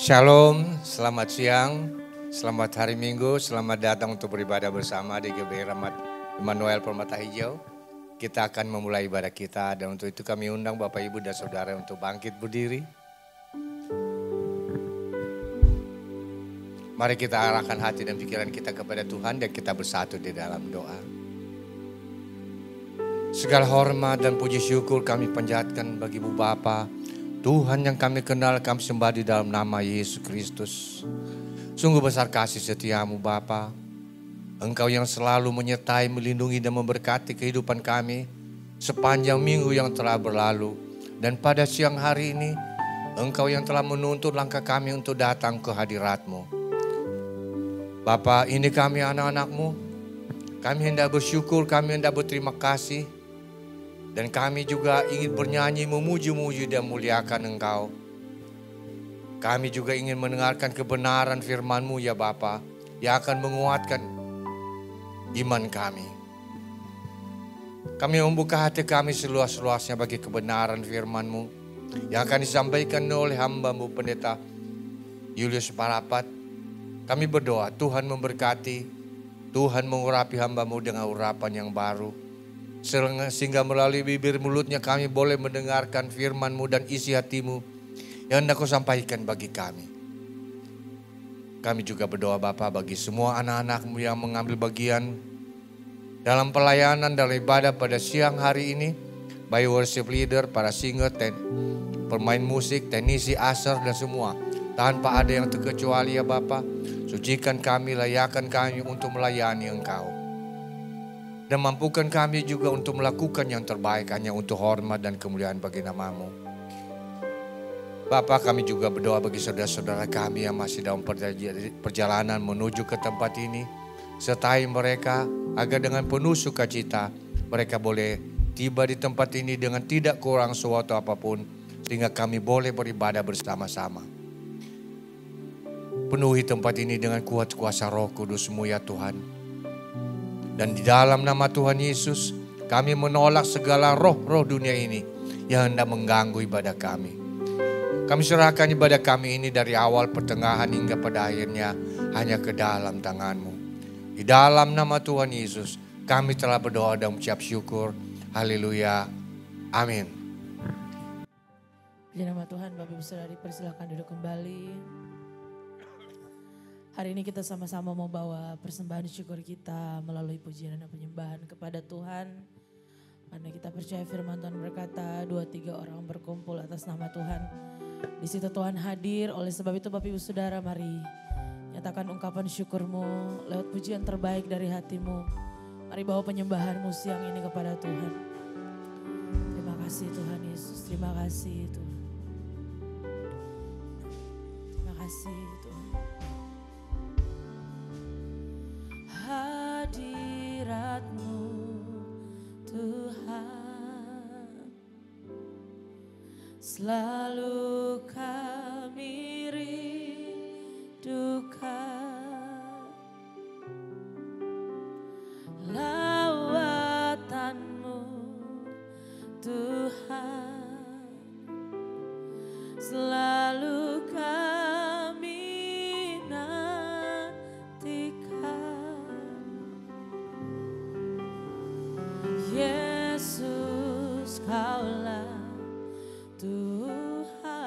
Shalom, selamat siang, selamat hari Minggu, selamat datang untuk beribadah bersama di GBI Rahmat Immanuel Permata Hijau. Kita akan memulai ibadah kita dan untuk itu kami undang Bapak Ibu dan Saudara untuk bangkit berdiri. Mari kita arahkan hati dan pikiran kita kepada Tuhan dan kita bersatu di dalam doa. Segala hormat dan puji syukur kami panjatkan bagi Ibu Bapa, Tuhan yang kami kenal, kami sembah di dalam nama Yesus Kristus. Sungguh besar kasih setiamu Bapa. Engkau yang selalu menyertai, melindungi dan memberkati kehidupan kami sepanjang minggu yang telah berlalu. Dan pada siang hari ini, Engkau yang telah menuntun langkah kami untuk datang ke hadirat-Mu. Bapa, ini kami anak-anak-Mu. Kami hendak bersyukur, kami hendak berterima kasih. Dan kami juga ingin bernyanyi, memuji-muji dan muliakan Engkau. Kami juga ingin mendengarkan kebenaran firman-Mu ya Bapa, yang akan menguatkan iman kami. Kami membuka hati kami seluas-luasnya bagi kebenaran firman-Mu yang akan disampaikan oleh hamba-Mu Pendeta Julius Parapat. Kami berdoa Tuhan memberkati, Tuhan mengurapi hamba-Mu dengan urapan yang baru. Sehingga melalui bibir mulutnya kami boleh mendengarkan firman-Mu dan isi hati-Mu yang hendak Kau sampaikan bagi kami. Kami juga berdoa Bapa bagi semua anak-anak-Mu yang mengambil bagian dalam pelayanan dalam ibadah pada siang hari ini. Baik worship leader, para singer, pemain musik, teknisi, usher dan semua. Tanpa ada yang terkecuali ya Bapa. Sucikan kami, layakan kami untuk melayani Engkau. Dan mampukan kami juga untuk melakukan yang terbaik hanya untuk hormat dan kemuliaan bagi nama-Mu. Bapa, kami juga berdoa bagi saudara-saudara kami yang masih dalam perjalanan menuju ke tempat ini. Sertai mereka agar dengan penuh sukacita mereka boleh tiba di tempat ini dengan tidak kurang suatu apapun. Sehingga kami boleh beribadah bersama-sama. Penuhi tempat ini dengan kuat kuasa Roh Kudus-Mu ya Tuhan. Dan di dalam nama Tuhan Yesus, kami menolak segala roh-roh dunia ini yang hendak mengganggu ibadah kami. Kami serahkan ibadah kami ini dari awal, pertengahan hingga pada akhirnya hanya ke dalam tangan-Mu. Di dalam nama Tuhan Yesus, kami telah berdoa dan mengucap syukur. Haleluya. Amin. Di nama Tuhan, Bapak Ibu Saudari, persilakan duduk kembali. Hari ini kita sama-sama mau bawa persembahan syukur kita melalui pujian dan penyembahan kepada Tuhan. Karena kita percaya firman Tuhan berkata 2-3 orang berkumpul atas nama Tuhan. Di situ Tuhan hadir, oleh sebab itu Bapak Ibu Saudara mari nyatakan ungkapan syukurmu lewat pujian terbaik dari hatimu. Mari bawa penyembahanmu siang ini kepada Tuhan. Terima kasih Tuhan Yesus, terima kasih Tuhan. Terima kasih Tuhan. Hadirat-Mu Tuhan selalu kami rindukan, lawatan-Mu Tuhan selalu kami Yesus, Kaulah Tuhan.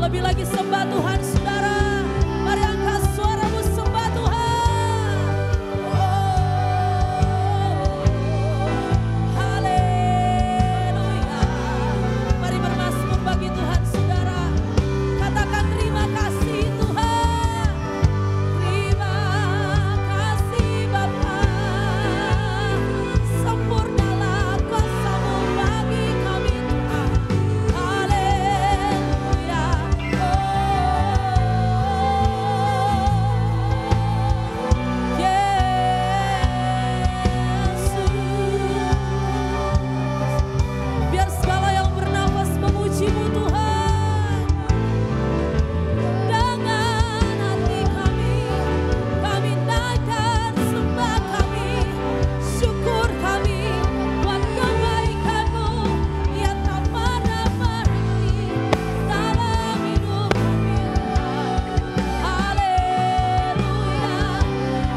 Lebih lagi sembah Tuhan saudara. Mari angkat suaramu sembah Tuhan. Haleluya. Mari bermazmur bagi Tuhan saudara. Katakan terima kasih Tuhan. Terima kasih Bapa. Sempurnalah kuasa-Mu bagi kami Tuhan. Haleluya. Yesus. Biar segala yang bernafas memuji-Mu Tuhan. Dengan hati kami naikkan sembah kami, syukur kami buat kebaikan-Mu yang tak pernah berhenti dalam hidup kami. Haleluya,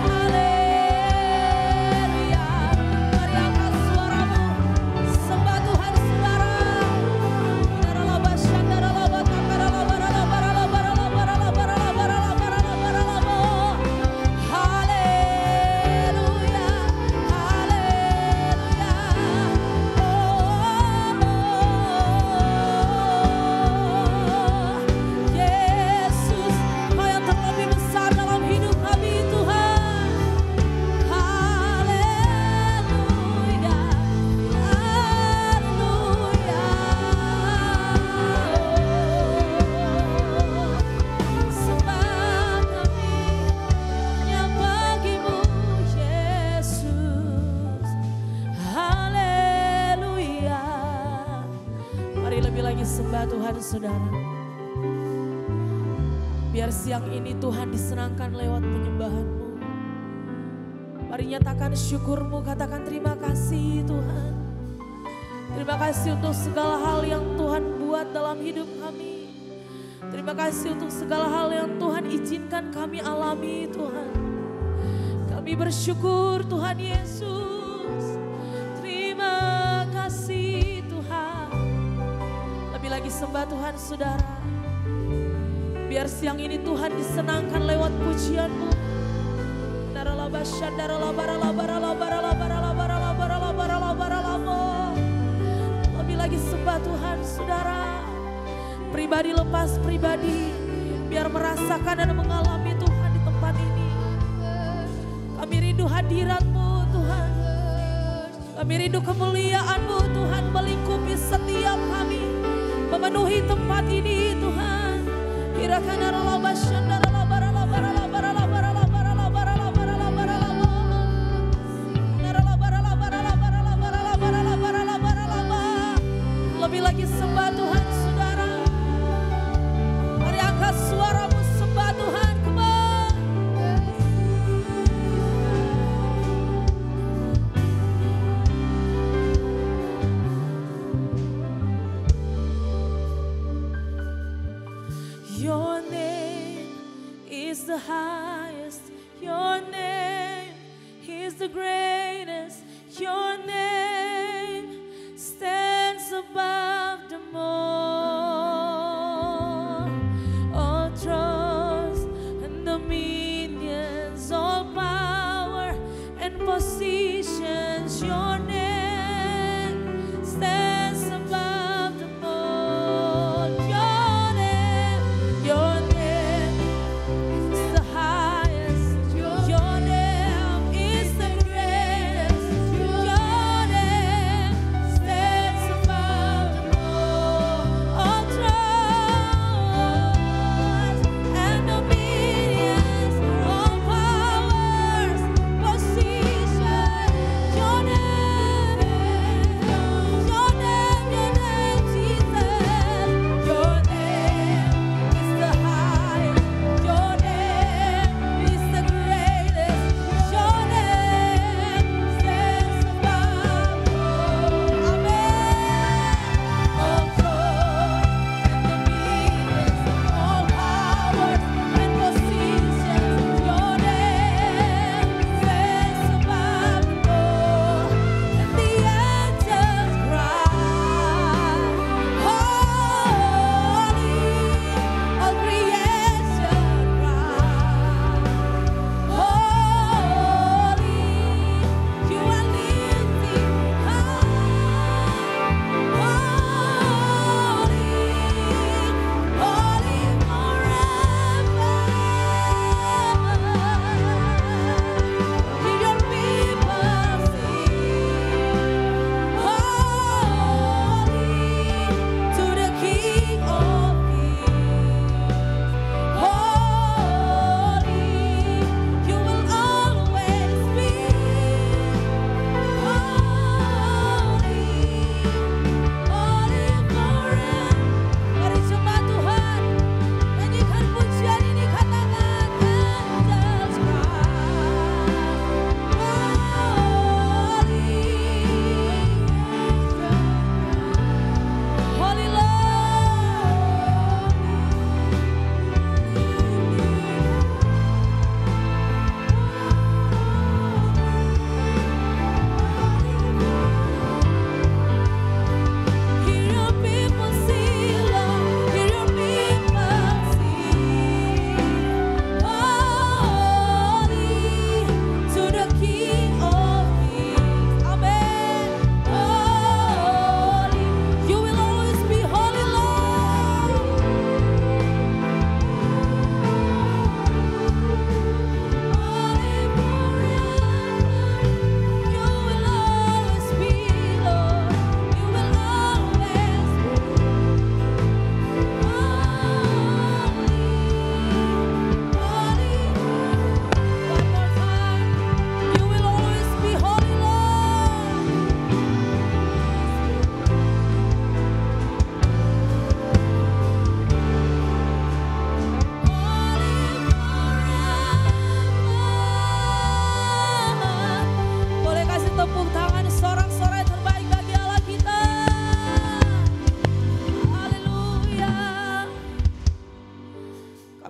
haleluya. Mari angkat suaramu, sembah Tuhan saudara. Haleluya, haleluya. Yesus, Kau yang terlebih besar dalam hidup kami Tuhan. Haleluya, haleluya. Sembah kami hanya bagi-Mu Yesus. Haleluya. Mari lebih lagi sembah Tuhan saudara. Biar siang ini Tuhan disenangkan lewat penyembahan-Mu. Mari nyatakan syukur-Mu, katakan terima kasih Tuhan. Terima kasih untuk segala hal yang Tuhan buat dalam hidup kami. Terima kasih untuk segala hal yang Tuhan izinkan kami alami Tuhan. Kami bersyukur Tuhan Yesus. Terima kasih Tuhan. Lebih lagi sembah Tuhan saudara. Biar siang ini Tuhan disenangkan lewat pujian-Mu. Lebih lagi sembah Tuhan saudara. Pribadi lepas pribadi, biar merasakan dan mengalami Tuhan di tempat ini. Kami rindu hadirat-Mu Tuhan. Kami rindu kemuliaan-Mu Tuhan melingkupi setiap kami. Memenuhi tempat ini Tuhan. Lebih lagi sembah Tuhan saudara. Mari angkat suaramu sembah Tuhan. Come on. Your name is the highest. Your name is the greatest. Your name stands above them all. All thrones and dominions, all power and positions. Your name stands above them all. Your name is the highest. Your name is the greatest. Your name stands above them all. All thrones and dominions, all powers, positions.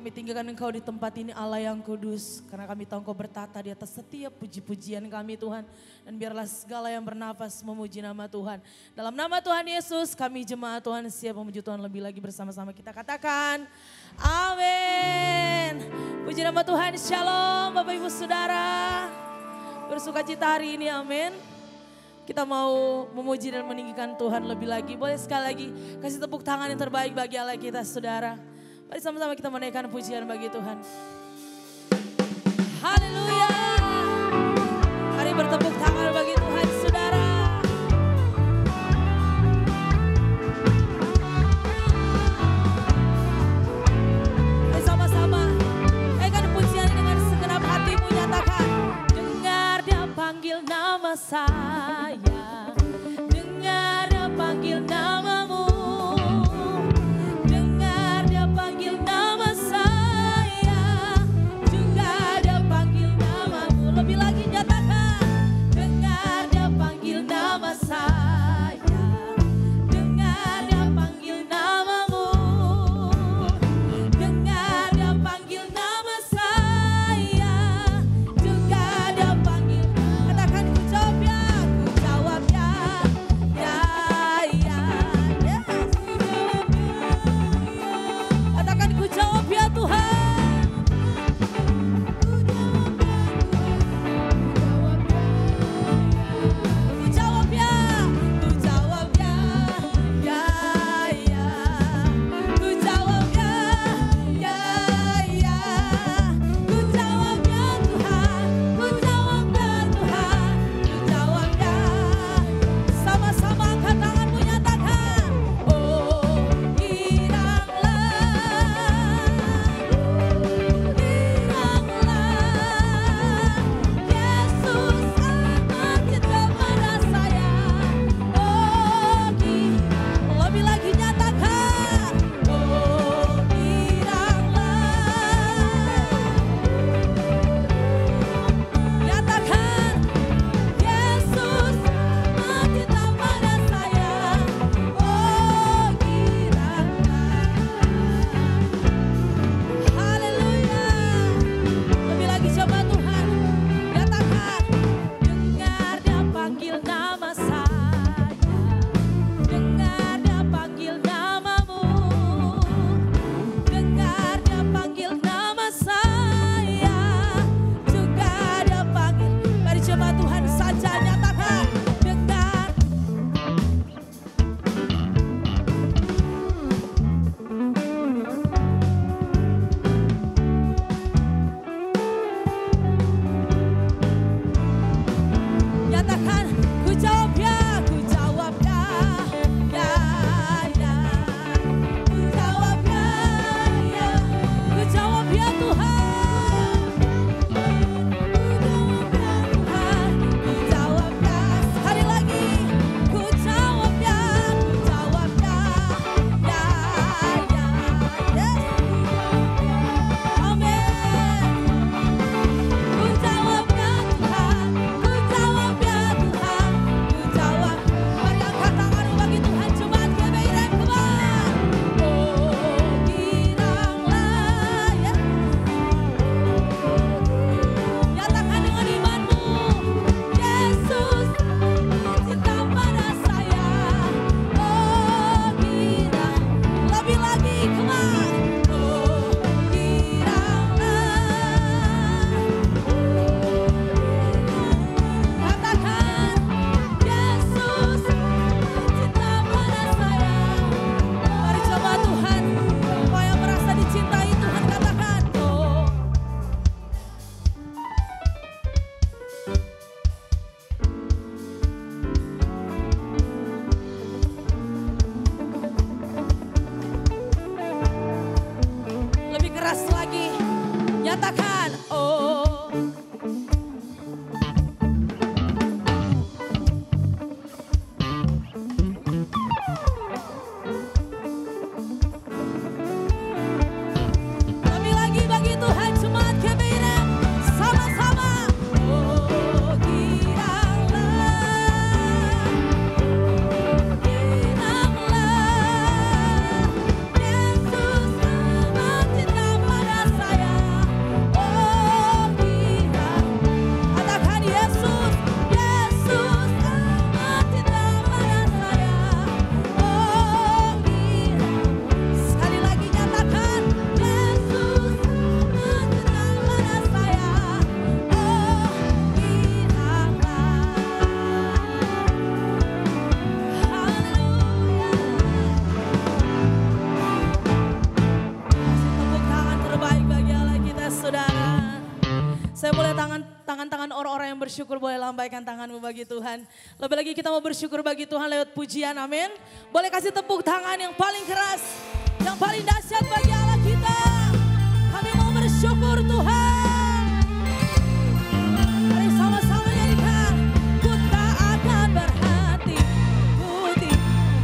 Kami tinggalkan Engkau di tempat ini Allah yang kudus. Karena kami tahu Engkau bertata di atas setiap puji-pujian kami Tuhan. Dan biarlah segala yang bernafas memuji nama Tuhan. Dalam nama Tuhan Yesus kami jemaat Tuhan siap memuji Tuhan lebih lagi bersama-sama. Kita katakan amin. Puji nama Tuhan, shalom Bapak Ibu Saudara. Bersuka cita hari ini, amin. Kita mau memuji dan meninggikan Tuhan lebih lagi. Boleh sekali lagi kasih tepuk tangan yang terbaik bagi Allah kita saudara. Mari sama-sama kita menaikkan pujian bagi Tuhan. Haleluya. Mari bertepuk tangan bagi Tuhan saudara. Mari sama-sama naikkan pujian dengan segenap hatimu, nyatakan. Dengar dia panggil nama saya. Dengar dia panggil namamu. Lebih lagi nyatakan, dengar dia panggil nama saya, dengar dia panggil namamu, dengar dia panggil nama saya, juga dia panggil. Katakan ku jawab ya, ya, yes. Katakan ku jawab ya Tuhan. bersyukur boleh lambaikan tanganmu bagi Tuhan. Lebih lagi kita mau bersyukur bagi Tuhan lewat pujian, amin. Boleh kasih tepuk tangan yang paling keras, yang paling dahsyat bagi Allah kita. Kami mau bersyukur Tuhan. Mari sama-sama nyanyikan. Ku tak akan berhenti putih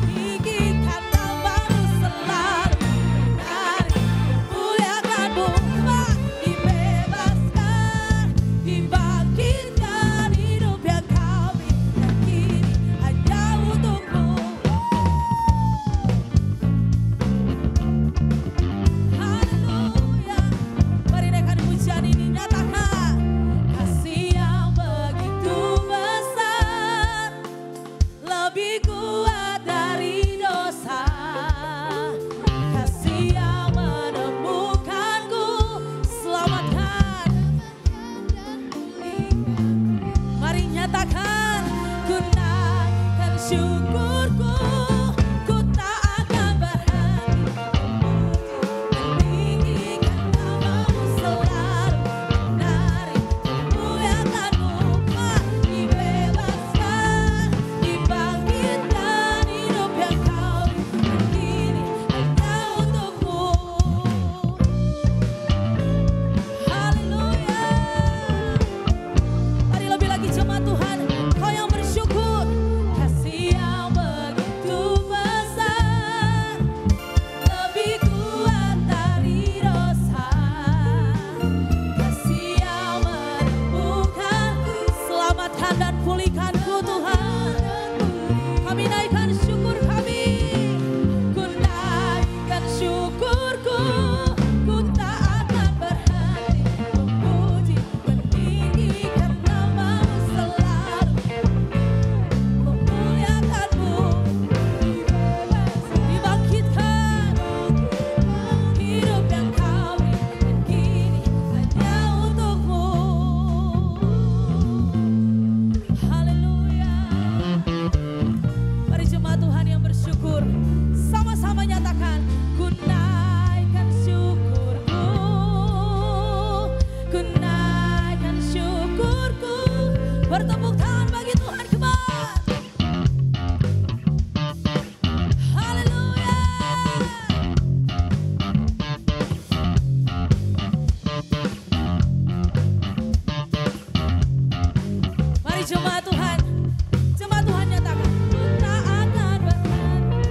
tinggikan namamu selalu menari. Muliakanmu dibebaskan, dibangkitkan hidup yang kami dan kini hanya untukmu. Haleluya. Mari naikkan pujian ini, nyatakan kasih yang begitu besar, lebih kuat dari dosa. Kasih yang menemukanku, selamatkan. Mari nyatakan, ku naikkan syukurku, ku tak akan berhenti meninggikan namamu selalu menari. Muliakanmu dibebaskan, dibangkitkan hidup yang kau berdiri hanya untukmu. Haleluya. Mari lebih lagi jemaat Tuhan, kau yang bersyukur. Kasih yang begitu besar, lebih kuat dari dosa. Kasih yang menemukanku, selamatkan dan pulihkanku Tuhan. Kami naikkan syukur kami, ku naikkan syukurku, ku tak akan berhenti memuji, meninggikan namamu selalu, memuliakanmu, dibangkitkan hidup yang kami dan kini hanya untukmu. Haleluya. Mari jemaat Tuhan yang bersyukur, sama-sama nyatakan, ku naikkan syukurku, ku naikkan syukurku. Bertepuk tangan bagi Tuhan kembali. Haleluya. Mari jemaat Tuhan nyatakan, ku tak akan berhenti.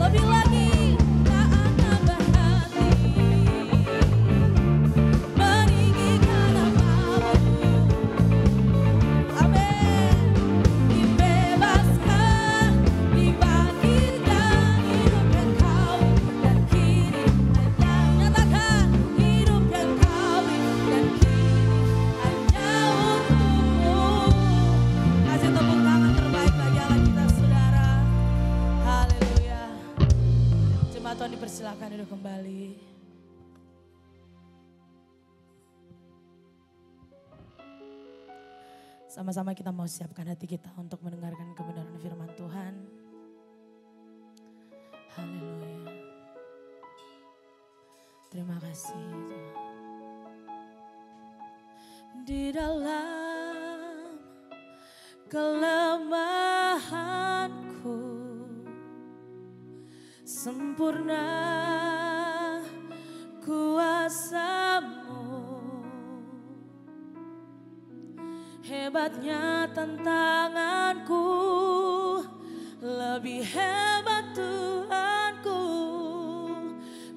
Lebih lagi, tak akan berhenti meninggikan namamu. Amin. Dibebaskan, dibangkitkan hidup yang kau dan kini hanya nyatakan, hidup yang kau dan kini hanya untukmu. Kasih tepuk tangan terbaik bagi Allah kita, saudara. Haleluya. Jemaat Tuhan dipersilakan duduk kembali. Sama-sama kita mau siapkan hati kita untuk mendengarkan kebenaran firman Tuhan. Haleluya. Terima kasih Tuhan. Di dalam kelemahanku sempurna kuasa-Mu. Hebatnya tantanganku, lebih hebat Tuhanku.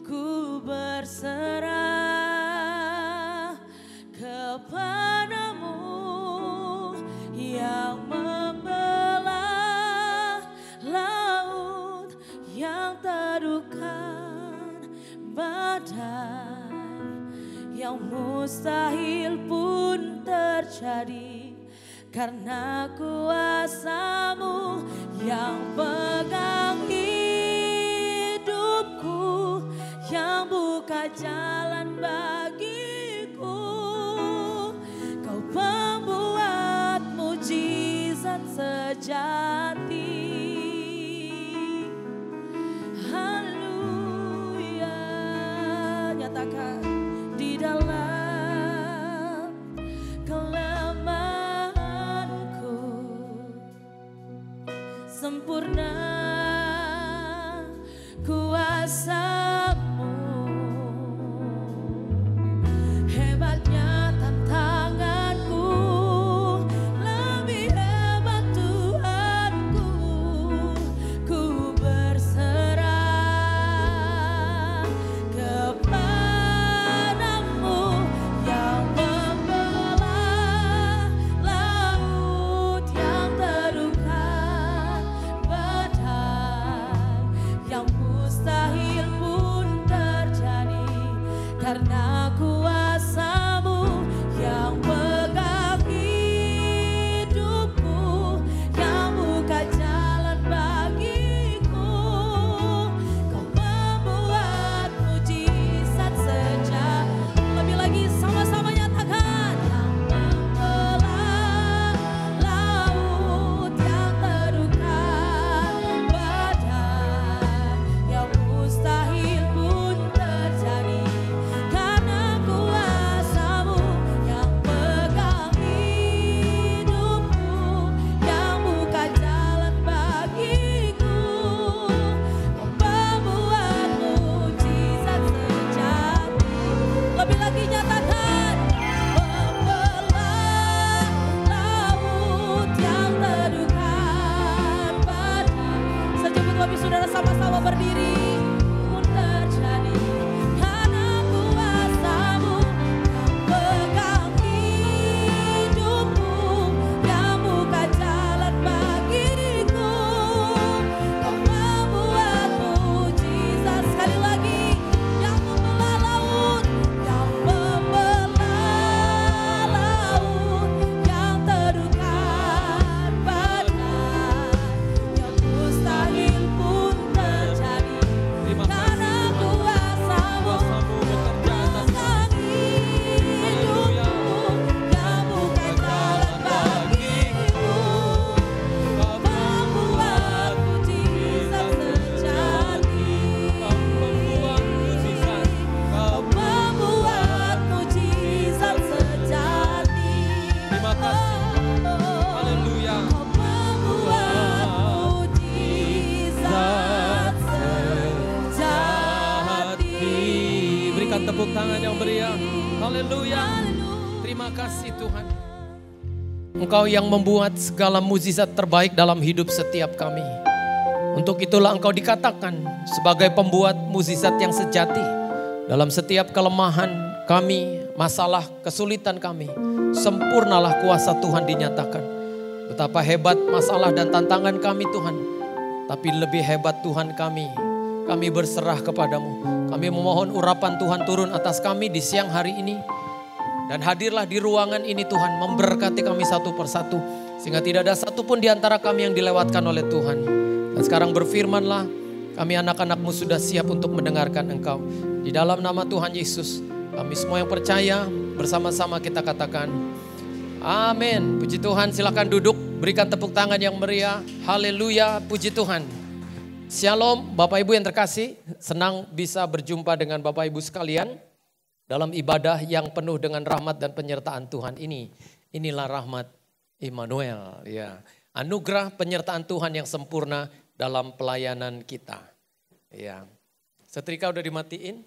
Ku berserah kepadamu yang membelah laut, yang teduhkan badai, yang mustahil pun terjadi karena kuasa-Mu yang pegang hidupku, yang buka jalan bagiku. Kau pembuat mujizat. sejati. Haleluya. Nyatakan di dalam kelemahanku sempurna kuasa-Mu. Hebatnya tantanganku, lebih hebat Tuhanku. Ku berserah kepadamu yang membelah laut yang terluka, badai yang mustahil pun terjadi karena kuasa-Mu yang pegang hidupku, yang buka jalan bagiku. Kau membuat mujizat sejak. Lebih lagi sama-sama nyatakan, yang membelah laut yang terluka, badai yang mustahil pun terjadi karena kuasa-Mu yang pegang hidupku, yang buka jalan bagiku. Kau membuat mujizat sejati. Lebih lagi nyatakan, membelah laut yang terluka, badai. Sejemput kami saudara sama-sama berdiri pun terjadi karena kuasa-Mu yang pegang hidupku, yang buka jalan bagiku. Kau membuat mujizat. Sekali lagi, yang membelah laut, yang membelah laut yang terluka, badai yang mustahil pun terjadi karena kuasa-Mu pegang hidupku, yang buka jalan bagiku. Kau membuat mujizat sejati. Kau membuat mujizat sejati. Terima kasih. Haleluya. Kau membuat mujizat sejati. Berikan tepuk tangan yang meriah. Haleluya. Terima kasih Tuhan. Engkau yang membuat segala mujizat terbaik dalam hidup setiap kami. Untuk itulah Engkau dikatakan sebagai pembuat mujizat yang sejati. Dalam setiap kelemahan kami, masalah, kesulitan kami, sempurnalah kuasa Tuhan dinyatakan. Betapa hebat masalah dan tantangan kami Tuhan. Tapi lebih hebat Tuhan kami berserah kepadamu. Kami memohon urapan Tuhan turun atas kami di siang hari ini. Dan hadirlah di ruangan ini Tuhan, memberkati kami satu persatu. Sehingga tidak ada satupun di antara kami yang dilewatkan oleh Tuhan. Dan sekarang berfirmanlah, kami anak-anak-Mu sudah siap untuk mendengarkan Engkau. Di dalam nama Tuhan Yesus, kami semua yang percaya bersama-sama kita katakan, amin. Puji Tuhan, silakan duduk, berikan tepuk tangan yang meriah. Haleluya, puji Tuhan. Shalom Bapak Ibu yang terkasih, senang bisa berjumpa dengan Bapak Ibu sekalian dalam ibadah yang penuh dengan rahmat dan penyertaan Tuhan ini. Inilah rahmat Immanuel, ya. Anugerah penyertaan Tuhan yang sempurna dalam pelayanan kita. Ya. Setrika udah dimatiin?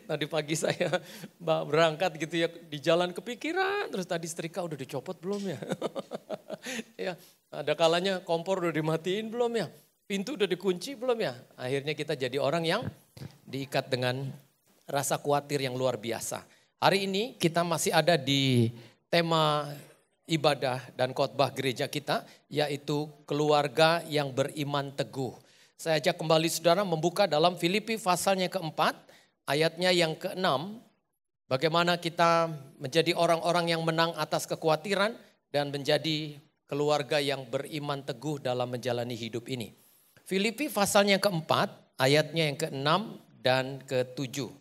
Tadi pagi saya berangkat gitu ya, di jalan kepikiran, terus tadi setrika udah dicopot belum ya? Ya, ada kalanya kompor udah dimatiin belum ya? Pintu udah dikunci belum ya? Akhirnya kita jadi orang yang diikat dengan rasa khawatir yang luar biasa. Hari ini kita masih ada di tema ibadah dan khotbah gereja kita, yaitu keluarga yang beriman teguh. Saya ajak kembali saudara membuka dalam Filipi pasalnya keempat, ayatnya yang keenam. Bagaimana kita menjadi orang-orang yang menang atas kekhawatiran dan menjadi keluarga yang beriman teguh dalam menjalani hidup ini. Filipi pasalnya keempat, ayatnya yang keenam dan ketujuh.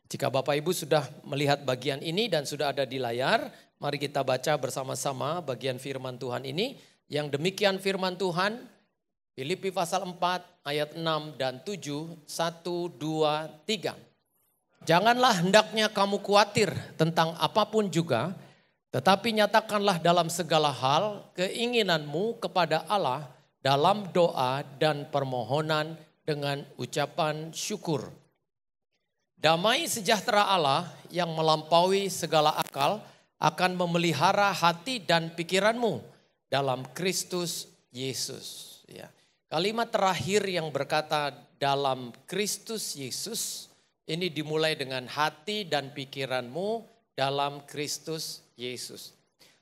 Jika Bapak Ibu sudah melihat bagian ini dan sudah ada di layar, mari kita baca bersama-sama bagian firman Tuhan ini. Yang demikian firman Tuhan, Filipi pasal 4 ayat 6 dan 7, 1, 2, 3. Janganlah hendaknya kamu khawatir tentang apapun juga, tetapi nyatakanlah dalam segala hal keinginanmu kepada Allah dalam doa dan permohonan dengan ucapan syukur. Damai sejahtera Allah yang melampaui segala akal akan memelihara hati dan pikiranmu dalam Kristus Yesus. Ya. Kalimat terakhir yang berkata dalam Kristus Yesus, ini dimulai dengan hati dan pikiranmu dalam Kristus Yesus.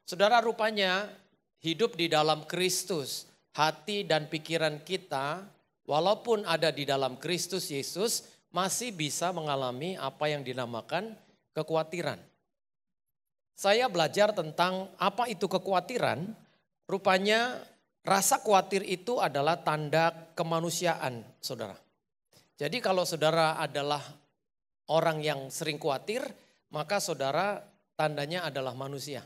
Saudara, rupanya hidup di dalam Kristus, hati dan pikiran kita walaupun ada di dalam Kristus Yesus masih bisa mengalami apa yang dinamakan kekhawatiran. Saya belajar tentang apa itu kekhawatiran, rupanya rasa khawatir itu adalah tanda kemanusiaan, saudara. Jadi kalau saudara adalah orang yang sering khawatir, maka saudara tandanya adalah manusia.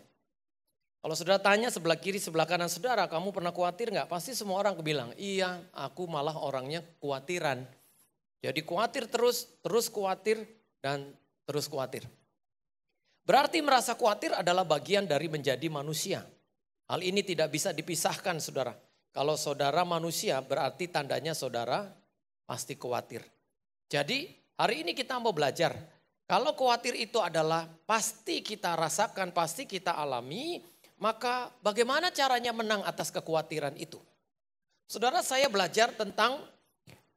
Kalau saudara tanya sebelah kiri, sebelah kanan saudara, kamu pernah khawatir nggak? Pasti semua orang bilang, iya aku malah orangnya khawatiran. Jadi khawatir terus khawatir dan terus khawatir. Berarti merasa khawatir adalah bagian dari menjadi manusia. Hal ini tidak bisa dipisahkan saudara. Kalau saudara manusia berarti tandanya saudara pasti khawatir. Jadi hari ini kita mau belajar. Kalau khawatir itu adalah pasti kita rasakan, pasti kita alami. Maka bagaimana caranya menang atas kekhawatiran itu? Saudara, saya belajar tentang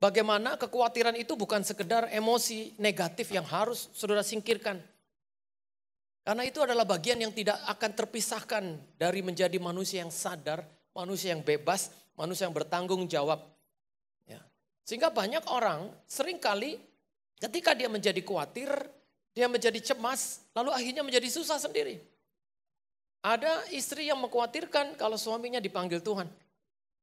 bagaimana kekhawatiran itu bukan sekedar emosi negatif yang harus saudara singkirkan. Karena itu adalah bagian yang tidak akan terpisahkan dari menjadi manusia yang sadar, manusia yang bebas, manusia yang bertanggung jawab. Ya. Sehingga banyak orang seringkali ketika dia menjadi khawatir, dia menjadi cemas, lalu akhirnya menjadi susah sendiri. Ada istri yang mengkhawatirkan kalau suaminya dipanggil Tuhan.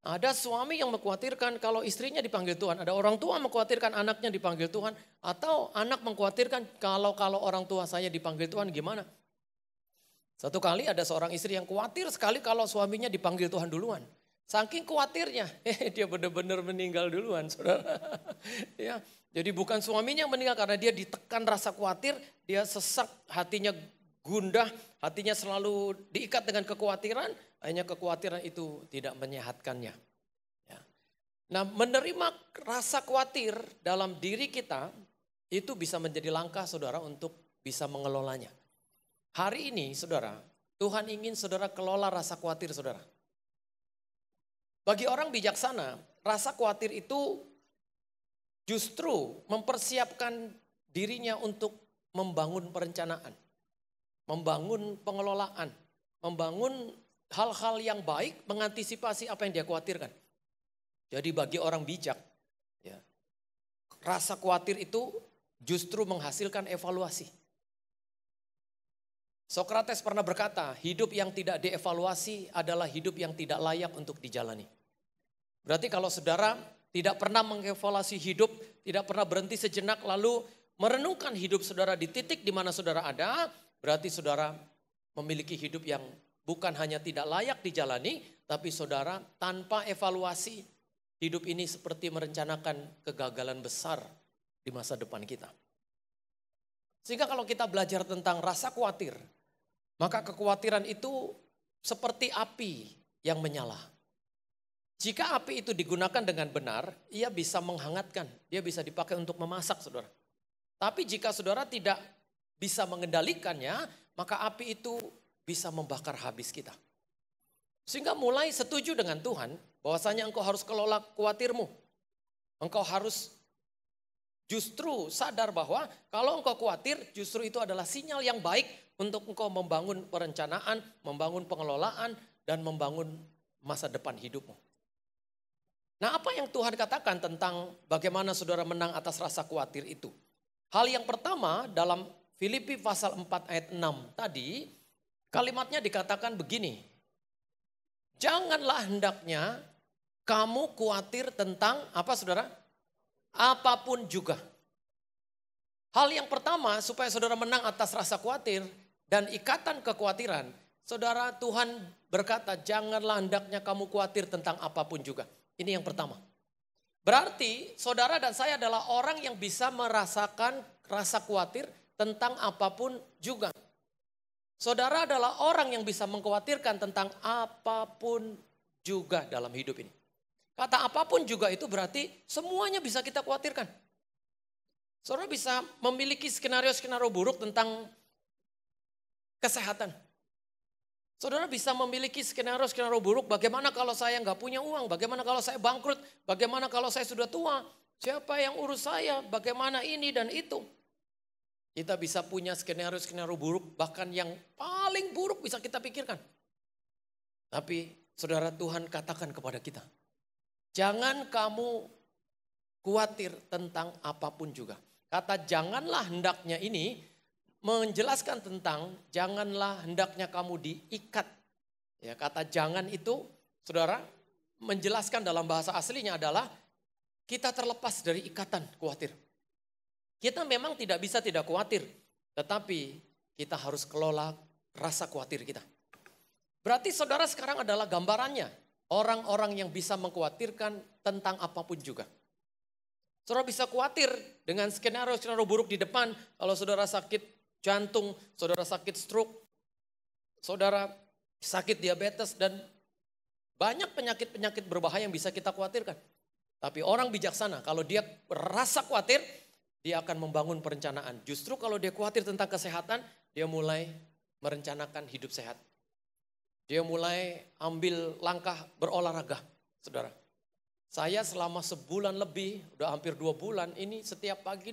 Ada suami yang mengkhawatirkan kalau istrinya dipanggil Tuhan. Ada orang tua mengkhawatirkan anaknya dipanggil Tuhan. Atau anak mengkhawatirkan kalau orang tua saya dipanggil Tuhan gimana. Satu kali ada seorang istri yang khawatir sekali kalau suaminya dipanggil Tuhan duluan. Saking khawatirnya, dia benar-benar meninggal duluan, saudara. Ya, jadi bukan suaminya yang meninggal karena dia ditekan rasa khawatir, dia sesak, hatinya gundah, hatinya selalu diikat dengan kekhawatiran, akhirnya kekhawatiran itu tidak menyehatkannya. Ya. Nah, menerima rasa khawatir dalam diri kita itu bisa menjadi langkah saudara untuk bisa mengelolanya. Hari ini saudara, Tuhan ingin saudara kelola rasa khawatir saudara. Bagi orang bijaksana, rasa khawatir itu justru mempersiapkan dirinya untuk membangun perencanaan, membangun pengelolaan, membangun hal-hal yang baik, mengantisipasi apa yang dia khawatirkan. Jadi bagi orang bijak, ya, rasa khawatir itu justru menghasilkan evaluasi. Sokrates pernah berkata, hidup yang tidak dievaluasi adalah hidup yang tidak layak untuk dijalani. Berarti kalau saudara tidak pernah mengevaluasi hidup, tidak pernah berhenti sejenak lalu merenungkan hidup saudara di titik di mana saudara ada, berarti saudara memiliki hidup yang bukan hanya tidak layak dijalani, tapi saudara tanpa evaluasi hidup ini seperti merencanakan kegagalan besar di masa depan kita. Sehingga kalau kita belajar tentang rasa khawatir, maka kekhawatiran itu seperti api yang menyala. Jika api itu digunakan dengan benar, ia bisa menghangatkan, dia bisa dipakai untuk memasak saudara. Tapi jika saudara tidak bisa mengendalikannya, maka api itu bisa membakar habis kita. Sehingga mulai setuju dengan Tuhan bahwasanya engkau harus kelola khawatirmu. Engkau harus justru sadar bahwa kalau engkau khawatir justru itu adalah sinyal yang baik untuk engkau membangun perencanaan, membangun pengelolaan, dan membangun masa depan hidupmu. Nah, apa yang Tuhan katakan tentang bagaimana saudara menang atas rasa khawatir itu? Hal yang pertama dalam Filipi pasal 4 ayat 6 tadi, kalimatnya dikatakan begini. Janganlah hendaknya kamu khawatir tentang apa saudara? Apapun juga. Hal yang pertama supaya saudara menang atas rasa khawatir dan ikatan kekhawatiran, saudara, Tuhan berkata, janganlah hendaknya kamu khawatir tentang apapun juga. Ini yang pertama. Berarti saudara dan saya adalah orang yang bisa merasakan rasa khawatir tentang apapun juga. Saudara adalah orang yang bisa mengkhawatirkan tentang apapun juga dalam hidup ini. Kata apapun juga itu berarti semuanya bisa kita khawatirkan. Saudara bisa memiliki skenario-skenario buruk tentang kesehatan. Saudara bisa memiliki skenario-skenario buruk, bagaimana kalau saya nggak punya uang, bagaimana kalau saya bangkrut, bagaimana kalau saya sudah tua, siapa yang urus saya, bagaimana ini dan itu. Kita bisa punya skenario-skenario buruk, bahkan yang paling buruk bisa kita pikirkan. Tapi saudara, Tuhan katakan kepada kita, jangan kamu khawatir tentang apapun juga. Kata janganlah hendaknya ini menjelaskan tentang janganlah hendaknya kamu diikat. Ya, kata jangan itu saudara menjelaskan dalam bahasa aslinya adalah kita terlepas dari ikatan khawatir. Kita memang tidak bisa tidak khawatir, tetapi kita harus kelola rasa khawatir kita. Berarti saudara sekarang adalah gambarannya orang-orang yang bisa mengkhawatirkan tentang apapun juga. Saudara bisa khawatir dengan skenario-skenario buruk di depan. Kalau saudara sakit jantung, saudara sakit stroke, saudara sakit diabetes dan banyak penyakit-penyakit berbahaya yang bisa kita khawatirkan. Tapi orang bijaksana kalau dia merasa khawatir, dia akan membangun perencanaan. Justru kalau dia khawatir tentang kesehatan, dia mulai merencanakan hidup sehat. Dia mulai ambil langkah berolahraga, saudara. Saya selama sebulan lebih, udah hampir 2 bulan, ini setiap pagi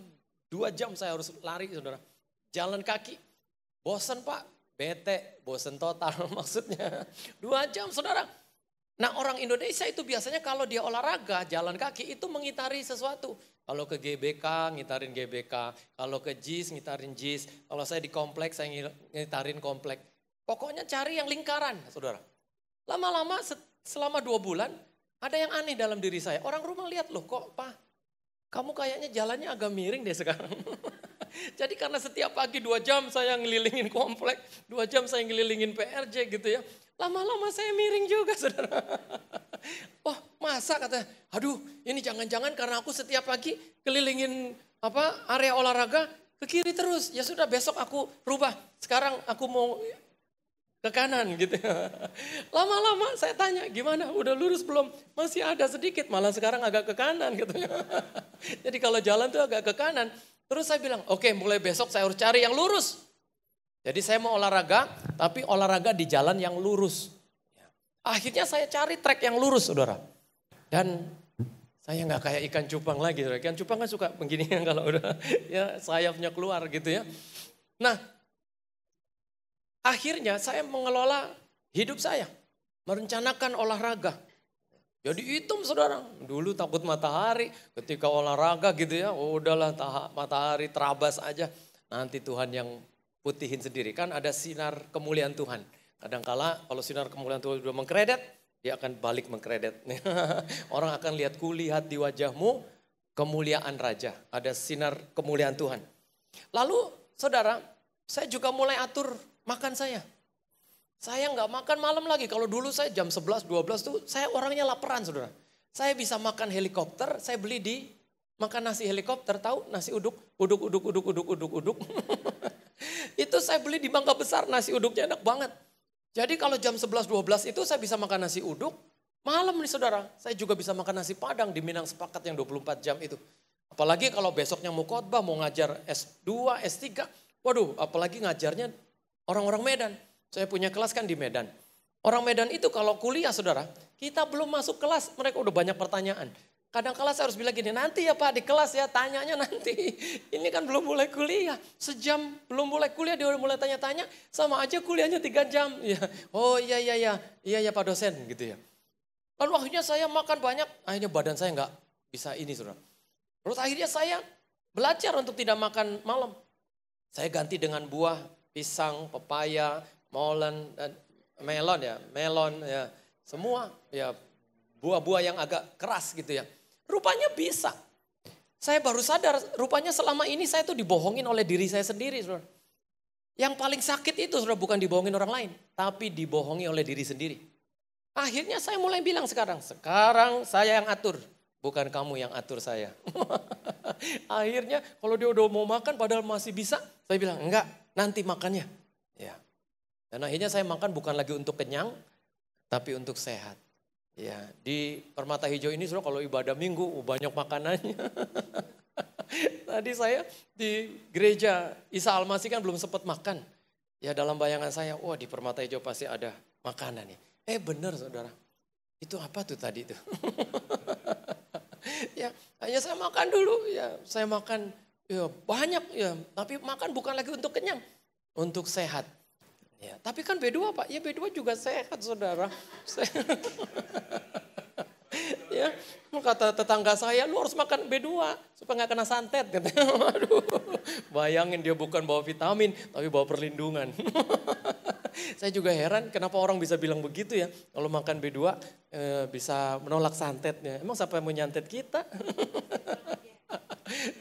2 jam saya harus lari, saudara. Jalan kaki, bosen Pak, bete, bosen total maksudnya. 2 jam, saudara. Nah orang Indonesia itu biasanya kalau dia olahraga, jalan kaki itu mengitari sesuatu. Kalau ke GBK, ngitarin GBK. Kalau ke JIS, ngitarin JIS. Kalau saya di komplek, saya ngitarin komplek. Pokoknya cari yang lingkaran, saudara. Lama-lama selama 2 bulan, ada yang aneh dalam diri saya. Orang rumah lihat, loh kok Pak, kamu kayaknya jalannya agak miring deh sekarang. Jadi karena setiap pagi 2 jam saya ngelilingin komplek, 2 jam saya ngelilingin PRJ gitu ya. Lama-lama saya miring juga saudara. Oh masa katanya, aduh ini jangan-jangan karena aku setiap pagi kelilingin area olahraga ke kiri terus. Ya sudah besok aku rubah, sekarang aku mau ke kanan gitu. Lama-lama saya tanya, gimana udah lurus belum? Masih ada sedikit, malah sekarang agak ke kanan gitu. Jadi kalau jalan tuh agak ke kanan. Terus saya bilang, oke, mulai besok saya harus cari yang lurus. Jadi saya mau olahraga, tapi olahraga di jalan yang lurus. Akhirnya saya cari trek yang lurus, saudara. Dan saya nggak kayak ikan cupang lagi, saudara. Ikan cupang kan suka begini kalau udah ya sayapnya keluar gitu ya. Nah, akhirnya saya mengelola hidup saya, merencanakan olahraga. Jadi hitam saudara, dulu takut matahari, ketika olahraga gitu ya, oh udahlah matahari terabas aja. Nanti Tuhan yang putihin sendiri, kan ada sinar kemuliaan Tuhan. Kadangkala kalau sinar kemuliaan Tuhan sudah mengkredet, dia akan balik mengkredet. Orang akan lihat kulihat di wajahmu kemuliaan Raja, ada sinar kemuliaan Tuhan. Lalu saudara, saya juga mulai atur makan saya. Saya nggak makan malam lagi. Kalau dulu saya jam 11, 12 tuh saya orangnya laparan saudara. Saya bisa makan helikopter, saya beli di makan nasi helikopter, tahu nasi uduk. Itu saya beli di Mangga Besar, nasi uduknya enak banget. Jadi kalau jam 11, 12 itu saya bisa makan nasi uduk. Malam nih saudara, saya juga bisa makan nasi Padang di Minang Sepakat yang 24 jam itu. Apalagi kalau besoknya mau khotbah, mau ngajar S2, S3. Waduh, apalagi ngajarnya orang-orang Medan. Saya punya kelas kan di Medan. Orang Medan itu kalau kuliah saudara, kita belum masuk kelas, mereka udah banyak pertanyaan. Kadang-kala saya harus bilang gini, nanti ya Pak di kelas ya tanyanya nanti. Ini kan belum mulai kuliah, sejam belum mulai kuliah dia udah mulai tanya-tanya. Sama aja kuliahnya 3 jam. Ya. Oh iya Pak dosen gitu ya. Lalu akhirnya saya makan banyak, akhirnya badan saya nggak bisa ini saudara. Terus akhirnya saya belajar untuk tidak makan malam. Saya ganti dengan buah, pisang, pepaya, melon ya, semua ya buah-buah yang agak keras gitu ya. Rupanya bisa. Saya baru sadar rupanya selama ini saya tuh dibohongin oleh diri saya sendiri. Saudara. Yang paling sakit itu sudah bukan dibohongin orang lain, tapi dibohongi oleh diri sendiri. Akhirnya saya mulai bilang sekarang saya yang atur, bukan kamu yang atur saya. Akhirnya kalau dia udah mau makan padahal masih bisa, saya bilang enggak, nanti makannya. Ya. Dan akhirnya saya makan bukan lagi untuk kenyang, tapi untuk sehat. Ya, di Permata Hijau ini kalau ibadah minggu banyak makanannya. Tadi saya di gereja Isa Al-Masih kan belum sempat makan. Ya dalam bayangan saya, wah di Permata Hijau pasti ada makanan nih. Benar saudara, itu apa tuh tadi tuh? Ya hanya saya makan dulu, ya saya makan ya banyak ya, tapi makan bukan lagi untuk kenyang, untuk sehat. Ya, tapi kan B2 Pak, ya B2 juga sehat saudara. Ya, kata tetangga saya, lu harus makan B2 supaya gak kena santet. Katanya, waduh, bayangin dia bukan bawa vitamin, tapi bawa perlindungan. Saya juga heran kenapa orang bisa bilang begitu ya. Kalau makan B2 bisa menolak santetnya. Emang siapa yang mau nyantet kita?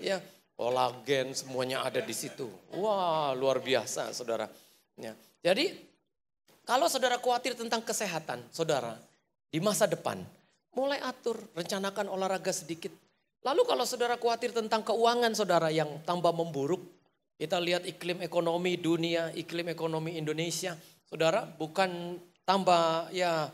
Ya, kolagen semuanya ada di situ. Wah, luar biasa saudara. Ya. Jadi kalau saudara khawatir tentang kesehatan saudara di masa depan, mulai atur, rencanakan olahraga sedikit. Lalu kalau saudara khawatir tentang keuangan saudara yang tambah memburuk, kita lihat iklim ekonomi dunia, iklim ekonomi Indonesia, saudara bukan tambah ya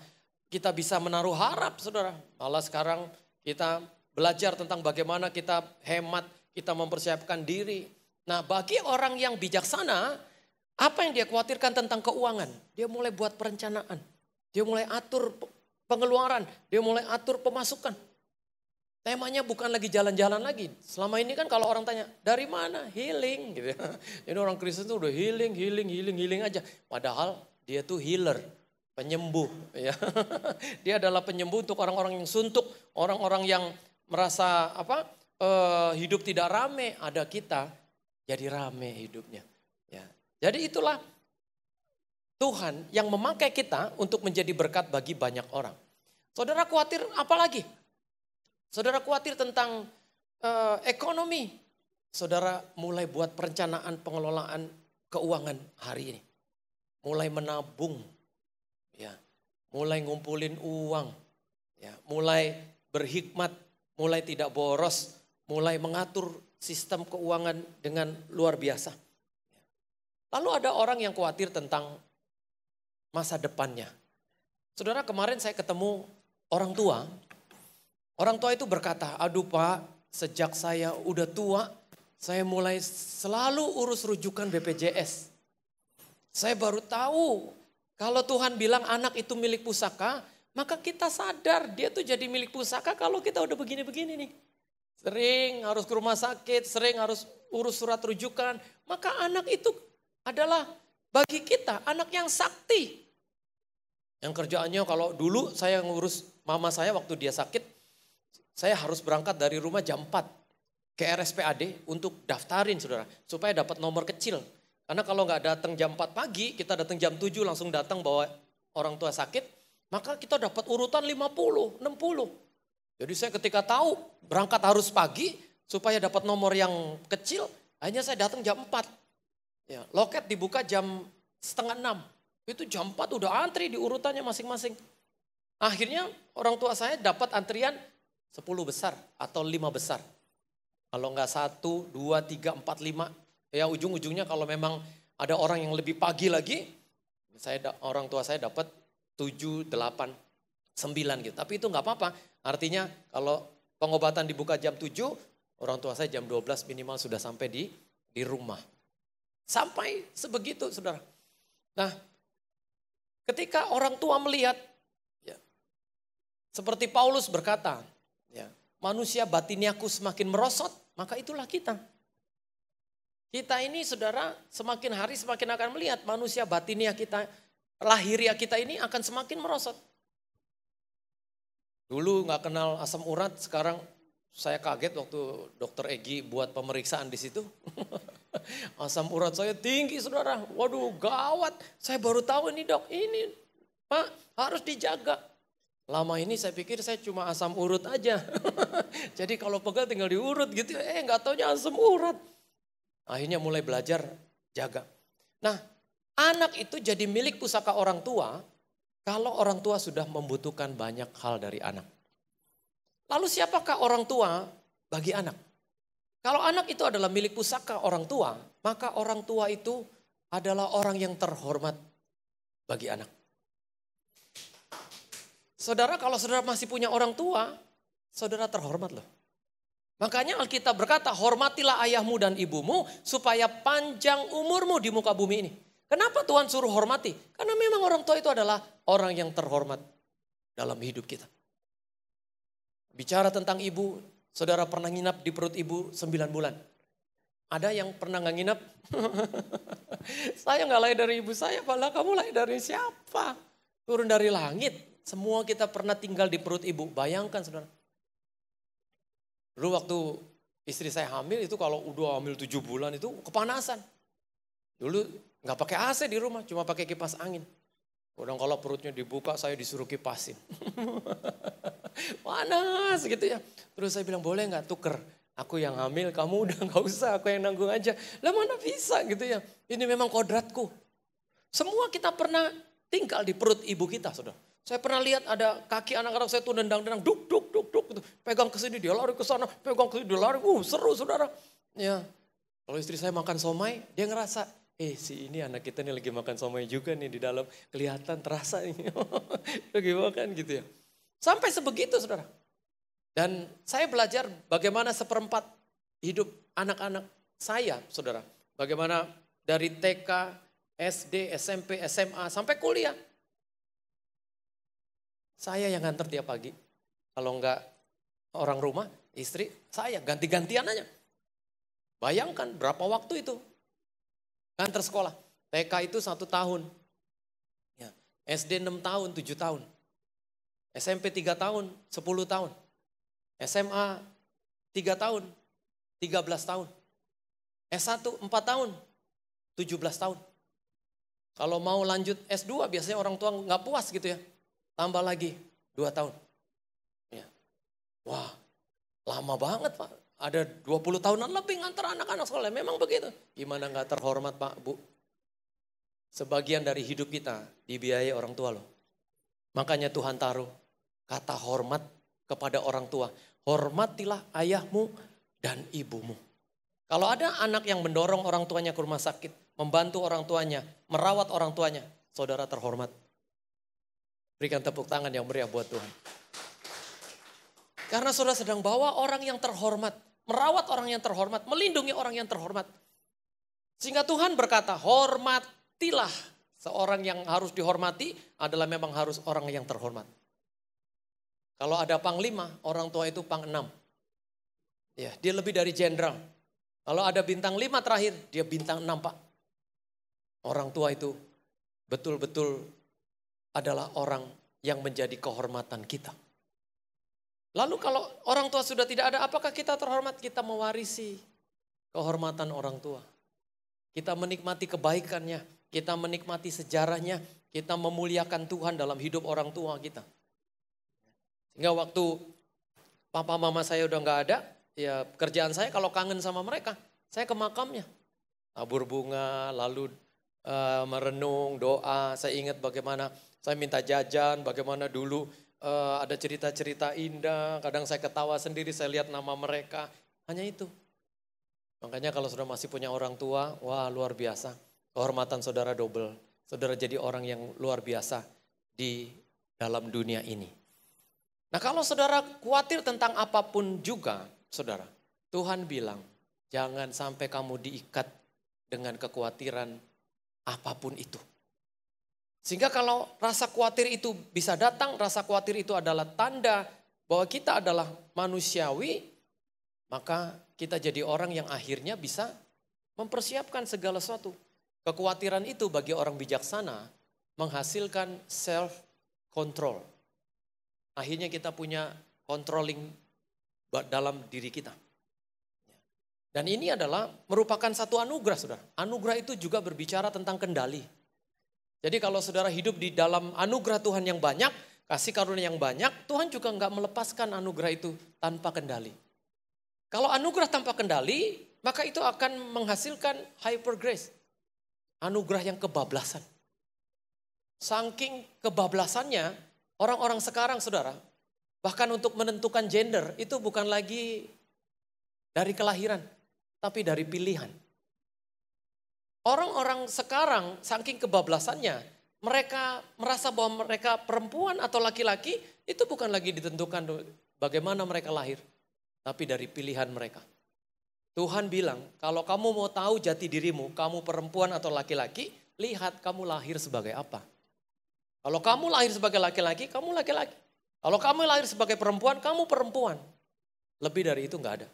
kita bisa menaruh harap saudara. Malah sekarang kita belajar tentang bagaimana kita hemat, kita mempersiapkan diri. Nah bagi orang yang bijaksana, apa yang dia khawatirkan tentang keuangan? Dia mulai buat perencanaan. Dia mulai atur pengeluaran. Dia mulai atur pemasukan. Temanya bukan lagi jalan-jalan lagi. Selama ini kan kalau orang tanya, dari mana? Healing. Gitu. Jadi orang Kristen tuh udah healing aja. Padahal dia tuh healer, penyembuh. Ya. Dia adalah penyembuh untuk orang-orang yang suntuk. Orang-orang yang merasa hidup tidak rame. Ada kita, jadi rame hidupnya. Ya. Jadi itulah Tuhan yang memakai kita untuk menjadi berkat bagi banyak orang. Saudara khawatir apa lagi? Saudara khawatir tentang ekonomi. Saudara mulai buat perencanaan pengelolaan keuangan hari ini. Mulai menabung. Ya, mulai ngumpulin uang. Ya, mulai berhikmat. Mulai tidak boros. Mulai mengatur sistem keuangan dengan luar biasa. Lalu ada orang yang khawatir tentang masa depannya. Saudara kemarin saya ketemu orang tua. Orang tua itu berkata, aduh Pak sejak saya udah tua saya mulai selalu urus rujukan BPJS. Saya baru tahu kalau Tuhan bilang anak itu milik pusaka, maka kita sadar dia tuh jadi milik pusaka kalau kita udah begini-begini nih. Sering harus ke rumah sakit, sering harus urus surat rujukan. Maka anak itu adalah bagi kita anak yang sakti. Yang kerjaannya kalau dulu saya ngurus mama saya waktu dia sakit, saya harus berangkat dari rumah jam 4 ke RSPAD untuk daftarin saudara, supaya dapat nomor kecil. Karena kalau nggak datang jam 4 pagi, kita datang jam 7 langsung datang bawa orang tua sakit, maka kita dapat urutan 50, 60. Jadi saya ketika tahu berangkat harus pagi, supaya dapat nomor yang kecil, akhirnya saya datang jam 4. Ya, loket dibuka jam 5:30. Itu jam 4 udah antri di urutannya masing-masing. Akhirnya orang tua saya dapat antrian 10 besar atau 5 besar. Kalau enggak 1, 2, 3, 4, 5. Ya ujung-ujungnya kalau memang ada orang yang lebih pagi lagi, orang tua saya dapat 7, 8, 9 gitu. Tapi itu enggak apa-apa. Artinya kalau pengobatan dibuka jam 7, orang tua saya jam 12 minimal sudah sampai di rumah. Sampai sebegitu saudara. Nah ketika orang tua melihat, ya, seperti Paulus berkata, ya, manusia batiniaku semakin merosot, maka itulah kita. Kita ini saudara semakin hari semakin akan melihat manusia batinia kita, lahiria kita ini akan semakin merosot. Dulu gak kenal asam urat, sekarang saya kaget waktu dokter Egi buat pemeriksaan di situ. Asam urat saya tinggi saudara, waduh gawat. Saya baru tahu ini dok, ini Pak harus dijaga. Lama ini saya pikir saya cuma asam urut aja. Jadi kalau pegal tinggal diurut gitu, gak taunya asam urat. Akhirnya mulai belajar jaga. Nah, anak itu jadi milik pusaka orang tua kalau orang tua sudah membutuhkan banyak hal dari anak. Lalu siapakah orang tua bagi anak? Kalau anak itu adalah milik pusaka orang tua, maka orang tua itu adalah orang yang terhormat bagi anak. Saudara, kalau saudara masih punya orang tua, saudara terhormat loh. Makanya Alkitab berkata, hormatilah ayahmu dan ibumu supaya panjang umurmu di muka bumi ini. Kenapa Tuhan suruh hormati? Karena memang orang tua itu adalah orang yang terhormat dalam hidup kita. Bicara tentang ibu, saudara pernah nginap di perut ibu 9 bulan. Ada yang pernah gak nginap? Saya gak lahir dari ibu saya, padahal kamu lahir dari siapa? Turun dari langit. Semua kita pernah tinggal di perut ibu. Bayangkan saudara. Dulu waktu istri saya hamil itu kalau udah hamil 7 bulan itu kepanasan. Dulu gak pakai AC di rumah, cuma pakai kipas angin. Kadang kalau perutnya dibuka saya disuruh kipasin. Panas gitu ya. Terus saya bilang boleh gak tuker. Aku yang hamil, kamu udah gak usah, aku yang nanggung aja. Lah mana bisa gitu ya. Ini memang kodratku. Semua kita pernah tinggal di perut ibu kita saudara. Saya pernah lihat ada kaki anak-anak saya tuh nendang-nendang, duk gitu. Pegang ke sini dia lari ke sana, pegang ke sini dia lari. Seru saudara. Ya. Kalau istri saya makan somai, dia ngerasa, si ini anak kita nih lagi makan somai juga nih di dalam. Kelihatan, terasa ini. Lagi makan gitu ya. Sampai sebegitu saudara. Dan saya belajar bagaimana seperempat hidup anak-anak saya saudara. Bagaimana dari TK, SD, SMP, SMA sampai kuliah. Saya yang nganter tiap pagi. Kalau enggak orang rumah, istri, saya ganti-gantian aja. Bayangkan berapa waktu itu. Nganter sekolah. TK itu 1 tahun. Ya. SD 6 tahun, 7 tahun. SMP 3 tahun, 10 tahun. SMA 3 tahun, 13 tahun. S1 4 tahun, 17 tahun. Kalau mau lanjut S2 biasanya orang tua nggak puas gitu ya. Tambah lagi 2 tahun. Ya. Wah, lama banget Pak. Ada 20 tahunan lebih ngantar anak-anak sekolah. Memang begitu. Gimana gak terhormat Pak, Bu? Sebagian dari hidup kita dibiayai orang tua loh. Makanya Tuhan taruh kata hormat kepada orang tua. Hormatilah ayahmu dan ibumu. Kalau ada anak yang mendorong orang tuanya ke rumah sakit, membantu orang tuanya, merawat orang tuanya, saudara terhormat. Berikan tepuk tangan yang meriah buat Tuhan. Karena saudara sedang bawa orang yang terhormat. Merawat orang yang terhormat. Melindungi orang yang terhormat. Sehingga Tuhan berkata, hormatilah. Seorang yang harus dihormati adalah memang harus orang yang terhormat. Kalau ada panglima, orang tua itu pang 6. Ya, dia lebih dari jenderal. Kalau ada bintang 5 terakhir, dia bintang 6 Pak. Orang tua itu betul-betul adalah orang yang menjadi kehormatan kita. Lalu kalau orang tua sudah tidak ada, apakah kita terhormat? Kita mewarisi kehormatan orang tua. Kita menikmati kebaikannya, kita menikmati sejarahnya, kita memuliakan Tuhan dalam hidup orang tua kita. Sehingga waktu papa mama saya udah gak ada, ya kerjaan saya kalau kangen sama mereka, saya ke makamnya. Tabur bunga, lalu merenung, doa. Saya ingat bagaimana saya minta jajan, bagaimana dulu ada cerita-cerita indah. Kadang saya ketawa sendiri, saya lihat nama mereka. Hanya itu. Makanya kalau saudara masih punya orang tua, wah luar biasa. Kehormatan saudara double. Saudara jadi orang yang luar biasa di dalam dunia ini. Nah kalau saudara khawatir tentang apapun juga, saudara. Tuhan bilang, jangan sampai kamu diikat dengan kekhawatiran apapun itu. Sehingga kalau rasa khawatir itu bisa datang, rasa khawatir itu adalah tanda bahwa kita adalah manusiawi, maka kita jadi orang yang akhirnya bisa mempersiapkan segala sesuatu. Kekhawatiran itu bagi orang bijaksana menghasilkan self control. Akhirnya kita punya controlling dalam diri kita. Dan ini adalah merupakan satu anugerah, saudara. Anugerah itu juga berbicara tentang kendali. Jadi kalau saudara hidup di dalam anugerah Tuhan yang banyak, kasih karunia yang banyak, Tuhan juga enggak melepaskan anugerah itu tanpa kendali. Kalau anugerah tanpa kendali, maka itu akan menghasilkan hyper grace. anugerah yang kebablasan. Saking kebablasannya, orang-orang sekarang saudara, bahkan untuk menentukan gender itu bukan lagi dari kelahiran, tapi dari pilihan. Orang-orang sekarang saking kebablasannya, mereka merasa bahwa mereka perempuan atau laki-laki itu bukan lagi ditentukan bagaimana mereka lahir, tapi dari pilihan mereka. Tuhan bilang, kalau kamu mau tahu jati dirimu, kamu perempuan atau laki-laki, lihat kamu lahir sebagai apa. Kalau kamu lahir sebagai laki-laki, kamu laki-laki. Kalau kamu lahir sebagai perempuan, kamu perempuan. Lebih dari itu enggak ada.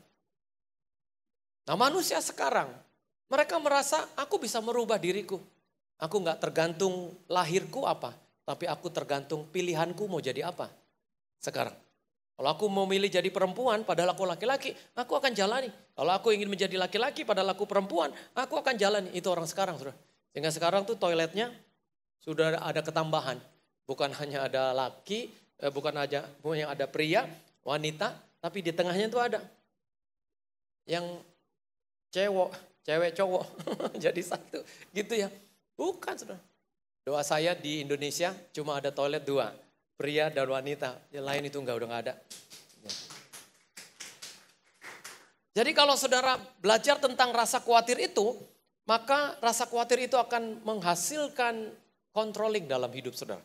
Nah manusia sekarang, mereka merasa aku bisa merubah diriku. Aku enggak tergantung lahirku apa, tapi aku tergantung pilihanku mau jadi apa sekarang. Kalau aku mau milih jadi perempuan padahal aku laki-laki, aku akan jalani. Kalau aku ingin menjadi laki-laki padahal aku perempuan, aku akan jalani. Itu orang sekarang, saudara. Sehingga sekarang tuh toiletnya sudah ada ketambahan. Bukan hanya ada laki, bukan aja yang ada pria, wanita, tapi di tengahnya itu ada yang cewek cowok jadi satu gitu ya. Bukan, saudara. Doa saya di Indonesia cuma ada toilet 2. Pria dan wanita, yang lain itu udah nggak ada. Jadi kalau saudara belajar tentang rasa khawatir itu, maka rasa khawatir itu akan menghasilkan controlling dalam hidup saudara.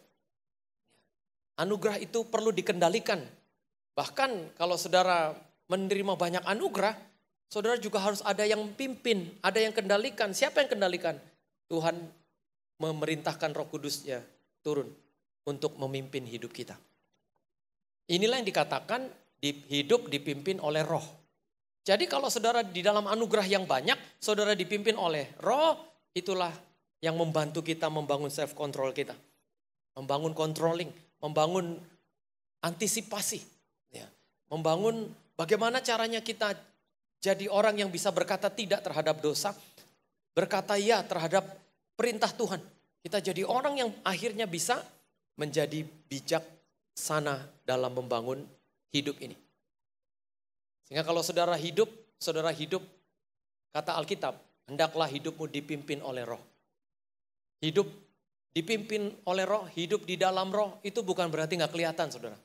Anugerah itu perlu dikendalikan. Bahkan kalau saudara menerima banyak anugerah, saudara juga harus ada yang pimpin, ada yang kendalikan. Siapa yang kendalikan? Tuhan memerintahkan Roh Kudusnya turun untuk memimpin hidup kita. Inilah yang dikatakan hidup dipimpin oleh Roh. Jadi kalau saudara di dalam anugerah yang banyak, saudara dipimpin oleh Roh, itulah yang membantu kita membangun self control kita. Membangun controlling, membangun antisipasi. Ya. Membangun bagaimana caranya kita jadi orang yang bisa berkata tidak terhadap dosa, berkata ya terhadap perintah Tuhan. Kita jadi orang yang akhirnya bisa menjadi bijaksana dalam membangun hidup ini. Sehingga kalau saudara hidup, kata Alkitab, hendaklah hidupmu dipimpin oleh Roh. Hidup dipimpin oleh Roh, hidup di dalam Roh, itu bukan berarti gak kelihatan saudara.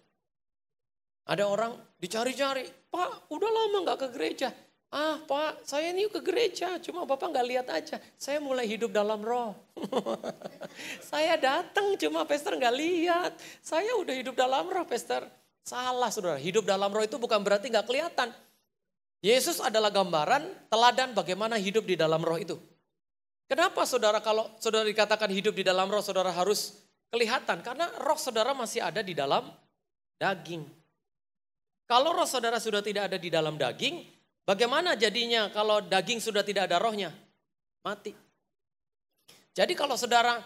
Ada orang dicari-cari, Pak udah lama gak ke gereja. Ah Pak, saya ini ke gereja, cuma Bapak gak lihat aja. Saya mulai hidup dalam Roh. Saya datang, cuma pastor gak lihat. Saya udah hidup dalam Roh, pastor. Salah saudara, hidup dalam Roh itu bukan berarti gak kelihatan. Yesus adalah gambaran, teladan bagaimana hidup di dalam Roh itu. Kenapa saudara kalau saudara dikatakan hidup di dalam Roh, saudara harus kelihatan? Karena Roh saudara masih ada di dalam daging. Kalau Roh saudara sudah tidak ada di dalam daging, bagaimana jadinya kalau daging sudah tidak ada rohnya? Mati. Jadi kalau saudara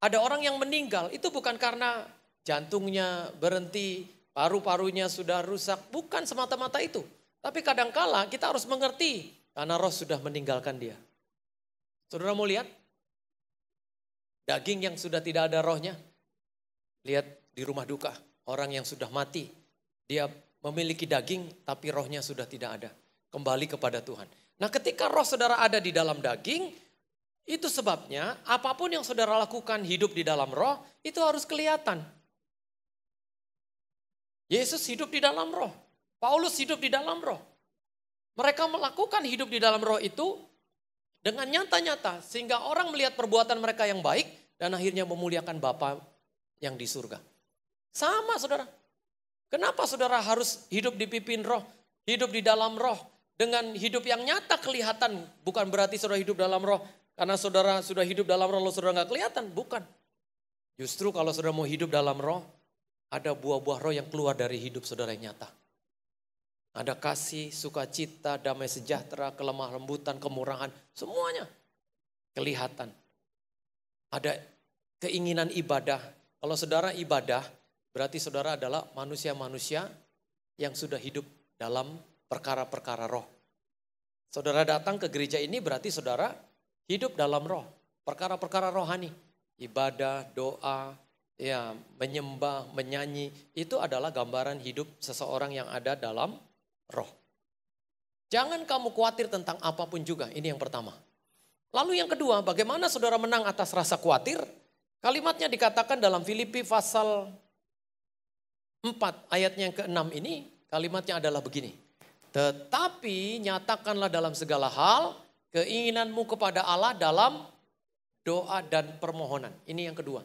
ada orang yang meninggal, itu bukan karena jantungnya berhenti, paru-parunya sudah rusak. Bukan semata-mata itu. Tapi kadangkala kita harus mengerti karena roh sudah meninggalkan dia. Saudara mau lihat? Daging yang sudah tidak ada rohnya. Lihat di rumah duka, orang yang sudah mati. Dia memiliki daging tapi rohnya sudah tidak ada. Kembali kepada Tuhan. Nah ketika roh saudara ada di dalam daging, itu sebabnya apapun yang saudara lakukan hidup di dalam roh, itu harus kelihatan. Yesus hidup di dalam roh. Paulus hidup di dalam roh. Mereka melakukan hidup di dalam roh itu dengan nyata-nyata. Sehingga orang melihat perbuatan mereka yang baik dan akhirnya memuliakan Bapa yang di surga. Sama saudara. Kenapa saudara harus hidup dipimpin roh, hidup di dalam roh, dengan hidup yang nyata kelihatan, bukan berarti saudara hidup dalam roh, karena saudara sudah hidup dalam roh, lalu saudara gak kelihatan, bukan. Justru kalau saudara mau hidup dalam roh, ada buah-buah roh yang keluar dari hidup saudara yang nyata. Ada kasih, sukacita, damai sejahtera, kelemah lembutan, kemurahan, semuanya kelihatan. Ada keinginan ibadah, kalau saudara ibadah, berarti saudara adalah manusia-manusia yang sudah hidup dalam perkara-perkara roh. Saudara datang ke gereja ini berarti saudara hidup dalam roh. Perkara-perkara rohani. Ibadah, doa, ya menyembah, menyanyi. Itu adalah gambaran hidup seseorang yang ada dalam roh. Jangan kamu khawatir tentang apapun juga. Ini yang pertama. Lalu yang kedua, bagaimana saudara menang atas rasa khawatir? Kalimatnya dikatakan dalam Filipi pasal 4 ayatnya yang ke-6 ini, kalimatnya adalah begini. Tetapi nyatakanlah dalam segala hal keinginanmu kepada Allah dalam doa dan permohonan. Ini yang kedua.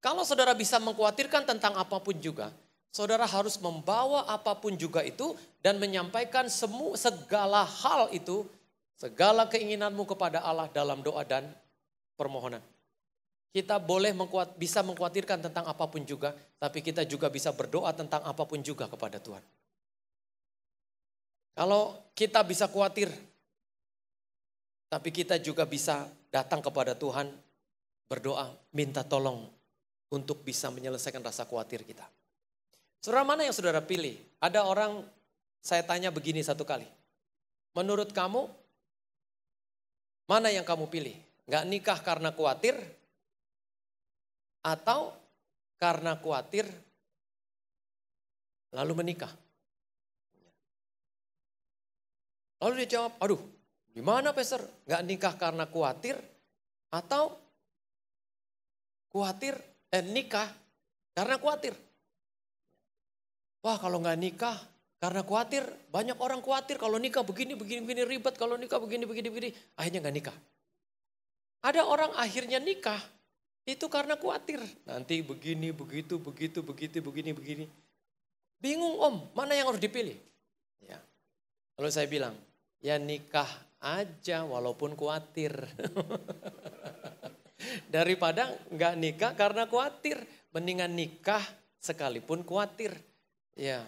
Kalau saudara bisa mengkhawatirkan tentang apapun juga, saudara harus membawa apapun juga itu dan menyampaikan segala hal itu, segala keinginanmu kepada Allah dalam doa dan permohonan. Kita boleh bisa mengkhawatirkan tentang apapun juga, tapi kita juga bisa berdoa tentang apapun juga kepada Tuhan. Kalau kita bisa khawatir, tapi kita juga bisa datang kepada Tuhan, berdoa, minta tolong untuk bisa menyelesaikan rasa khawatir kita. Saudara, mana yang saudara pilih? Ada orang, saya tanya begini satu kali. Menurut kamu, mana yang kamu pilih? Gak nikah karena khawatir? Atau karena khawatir lalu menikah? Lalu dia jawab, aduh gimana Pastor? Gak nikah karena khawatir atau nikah karena khawatir? Wah kalau gak nikah karena khawatir, banyak orang khawatir kalau nikah begini ribet, kalau nikah begini, akhirnya gak nikah. Ada orang akhirnya nikah itu karena khawatir. Nanti begini, begitu, begini. Bingung om, mana yang harus dipilih? Ya. Lalu saya bilang, ya nikah aja walaupun khawatir. Daripada nggak nikah karena khawatir. Mendingan nikah sekalipun khawatir. Ya.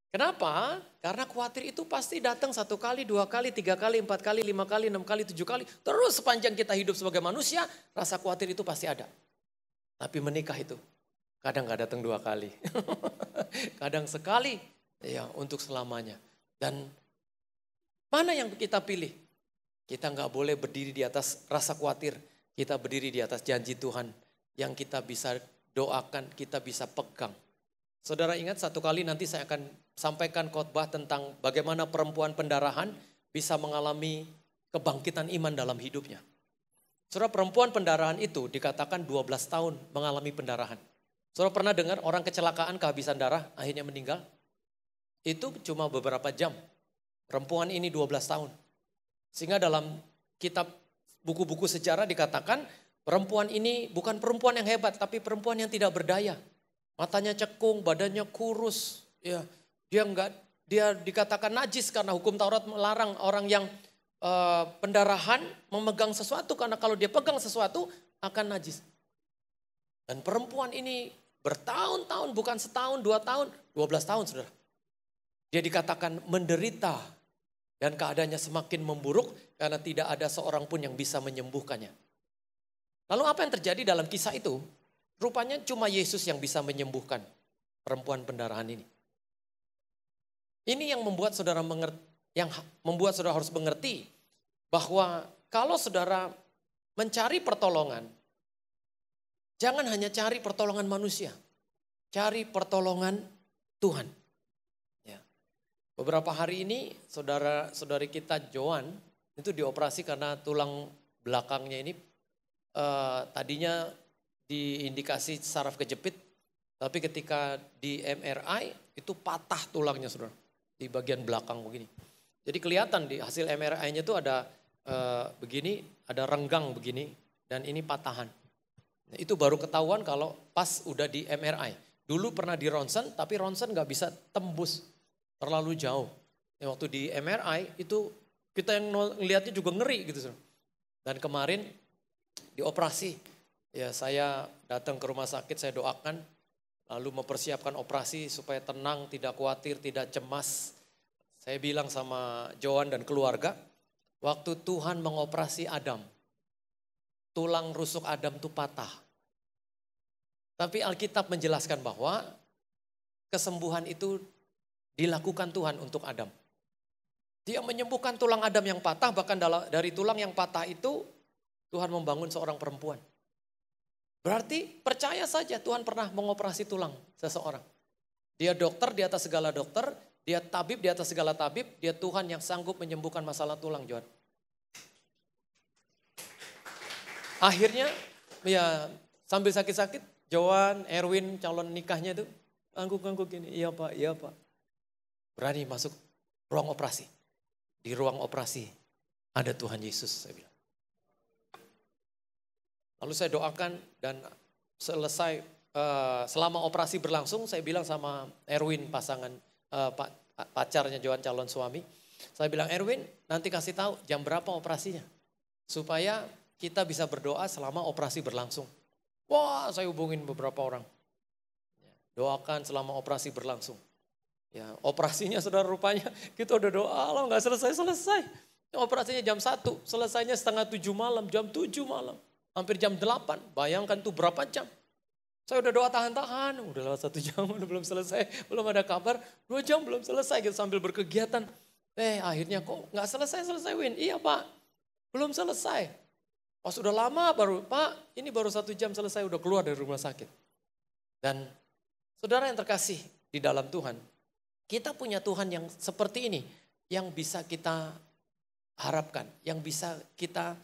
Kenapa? Karena khawatir itu pasti datang 1 kali, 2 kali, 3 kali, 4 kali, 5 kali, 6 kali, 7 kali. Terus sepanjang kita hidup sebagai manusia, rasa khawatir itu pasti ada. Tapi menikah itu kadang gak datang 2 kali. Kadang sekali ya untuk selamanya. Dan mana yang kita pilih? Kita gak boleh berdiri di atas rasa khawatir. Kita berdiri di atas janji Tuhan yang kita bisa doakan, kita bisa pegang. Saudara ingat satu kali nanti saya akan sampaikan khotbah tentang bagaimana perempuan pendarahan bisa mengalami kebangkitan iman dalam hidupnya. Saudara, perempuan pendarahan itu dikatakan 12 tahun mengalami pendarahan. Saudara pernah dengar orang kecelakaan kehabisan darah akhirnya meninggal? Itu cuma beberapa jam. Perempuan ini 12 tahun. Sehingga dalam kitab buku-buku sejarah dikatakan perempuan ini bukan perempuan yang hebat tapi perempuan yang tidak berdaya. Matanya cekung, badannya kurus, ya. Dia dikatakan najis karena hukum Taurat melarang orang yang pendarahan memegang sesuatu karena kalau dia pegang sesuatu akan najis. Dan perempuan ini bertahun-tahun, bukan setahun, 2 tahun, 12 tahun saudara. Dia dikatakan menderita dan keadaannya semakin memburuk karena tidak ada seorang pun yang bisa menyembuhkannya. Lalu apa yang terjadi dalam kisah itu? Rupanya cuma Yesus yang bisa menyembuhkan perempuan pendarahan ini. Ini yang membuat saudara harus mengerti bahwa kalau saudara mencari pertolongan, jangan hanya cari pertolongan manusia, cari pertolongan Tuhan. Ya. Beberapa hari ini saudari kita Joan itu dioperasi karena tulang belakangnya ini tadinya diindikasi saraf kejepit, tapi ketika di MRI itu patah tulangnya saudara, di bagian belakang begini. Jadi kelihatan di hasil MRI-nya itu ada begini, ada renggang begini, dan ini patahan. Nah, itu baru ketahuan kalau pas udah di MRI. Dulu pernah di ronsen, tapi ronsen gak bisa tembus terlalu jauh. Ya, waktu di MRI itu kita yang ngeliatnya juga ngeri gitu saudara. Dan kemarin dioperasi. Ya saya datang ke rumah sakit, saya doakan, lalu mempersiapkan operasi supaya tenang, tidak khawatir, tidak cemas. Saya bilang sama Joan dan keluarga, waktu Tuhan mengoperasi Adam, tulang rusuk Adam itu patah. Tapi Alkitab menjelaskan bahwa kesembuhan itu dilakukan Tuhan untuk Adam. Dia menyembuhkan tulang Adam yang patah, bahkan dari tulang yang patah itu Tuhan membangun seorang perempuan. Berarti percaya saja Tuhan pernah mengoperasi tulang seseorang. Dia dokter di atas segala dokter, dia tabib di atas segala tabib, dia Tuhan yang sanggup menyembuhkan masalah tulang, Johan. Akhirnya ya sambil sakit-sakit, Joan, Erwin calon nikahnya itu angguk-angguk gini, iya Pak. Berani masuk ruang operasi. Di ruang operasi ada Tuhan Yesus, saya bilang. Lalu saya doakan dan selesai selama operasi berlangsung, saya bilang sama Erwin pasangan pacarnya Joan calon suami. Saya bilang, Erwin nanti kasih tahu jam berapa operasinya. Supaya kita bisa berdoa selama operasi berlangsung. Wah, saya hubungin beberapa orang. Doakan selama operasi berlangsung. Ya, operasinya saudara rupanya kita udah doa, Allah nggak selesai. Operasinya jam 1, selesainya setengah 7 malam, jam 7 malam. Hampir jam 8, bayangkan tuh berapa jam. Saya udah doa tahan-tahan, udah lewat 1 jam, udah belum selesai, belum ada kabar. 2 jam belum selesai, kita sambil berkegiatan. Akhirnya kok nggak selesai Win? Iya Pak, belum selesai. Oh sudah lama baru, Pak ini baru 1 jam selesai, udah keluar dari rumah sakit. Dan saudara yang terkasih di dalam Tuhan, kita punya Tuhan yang seperti ini, yang bisa kita harapkan, yang bisa kita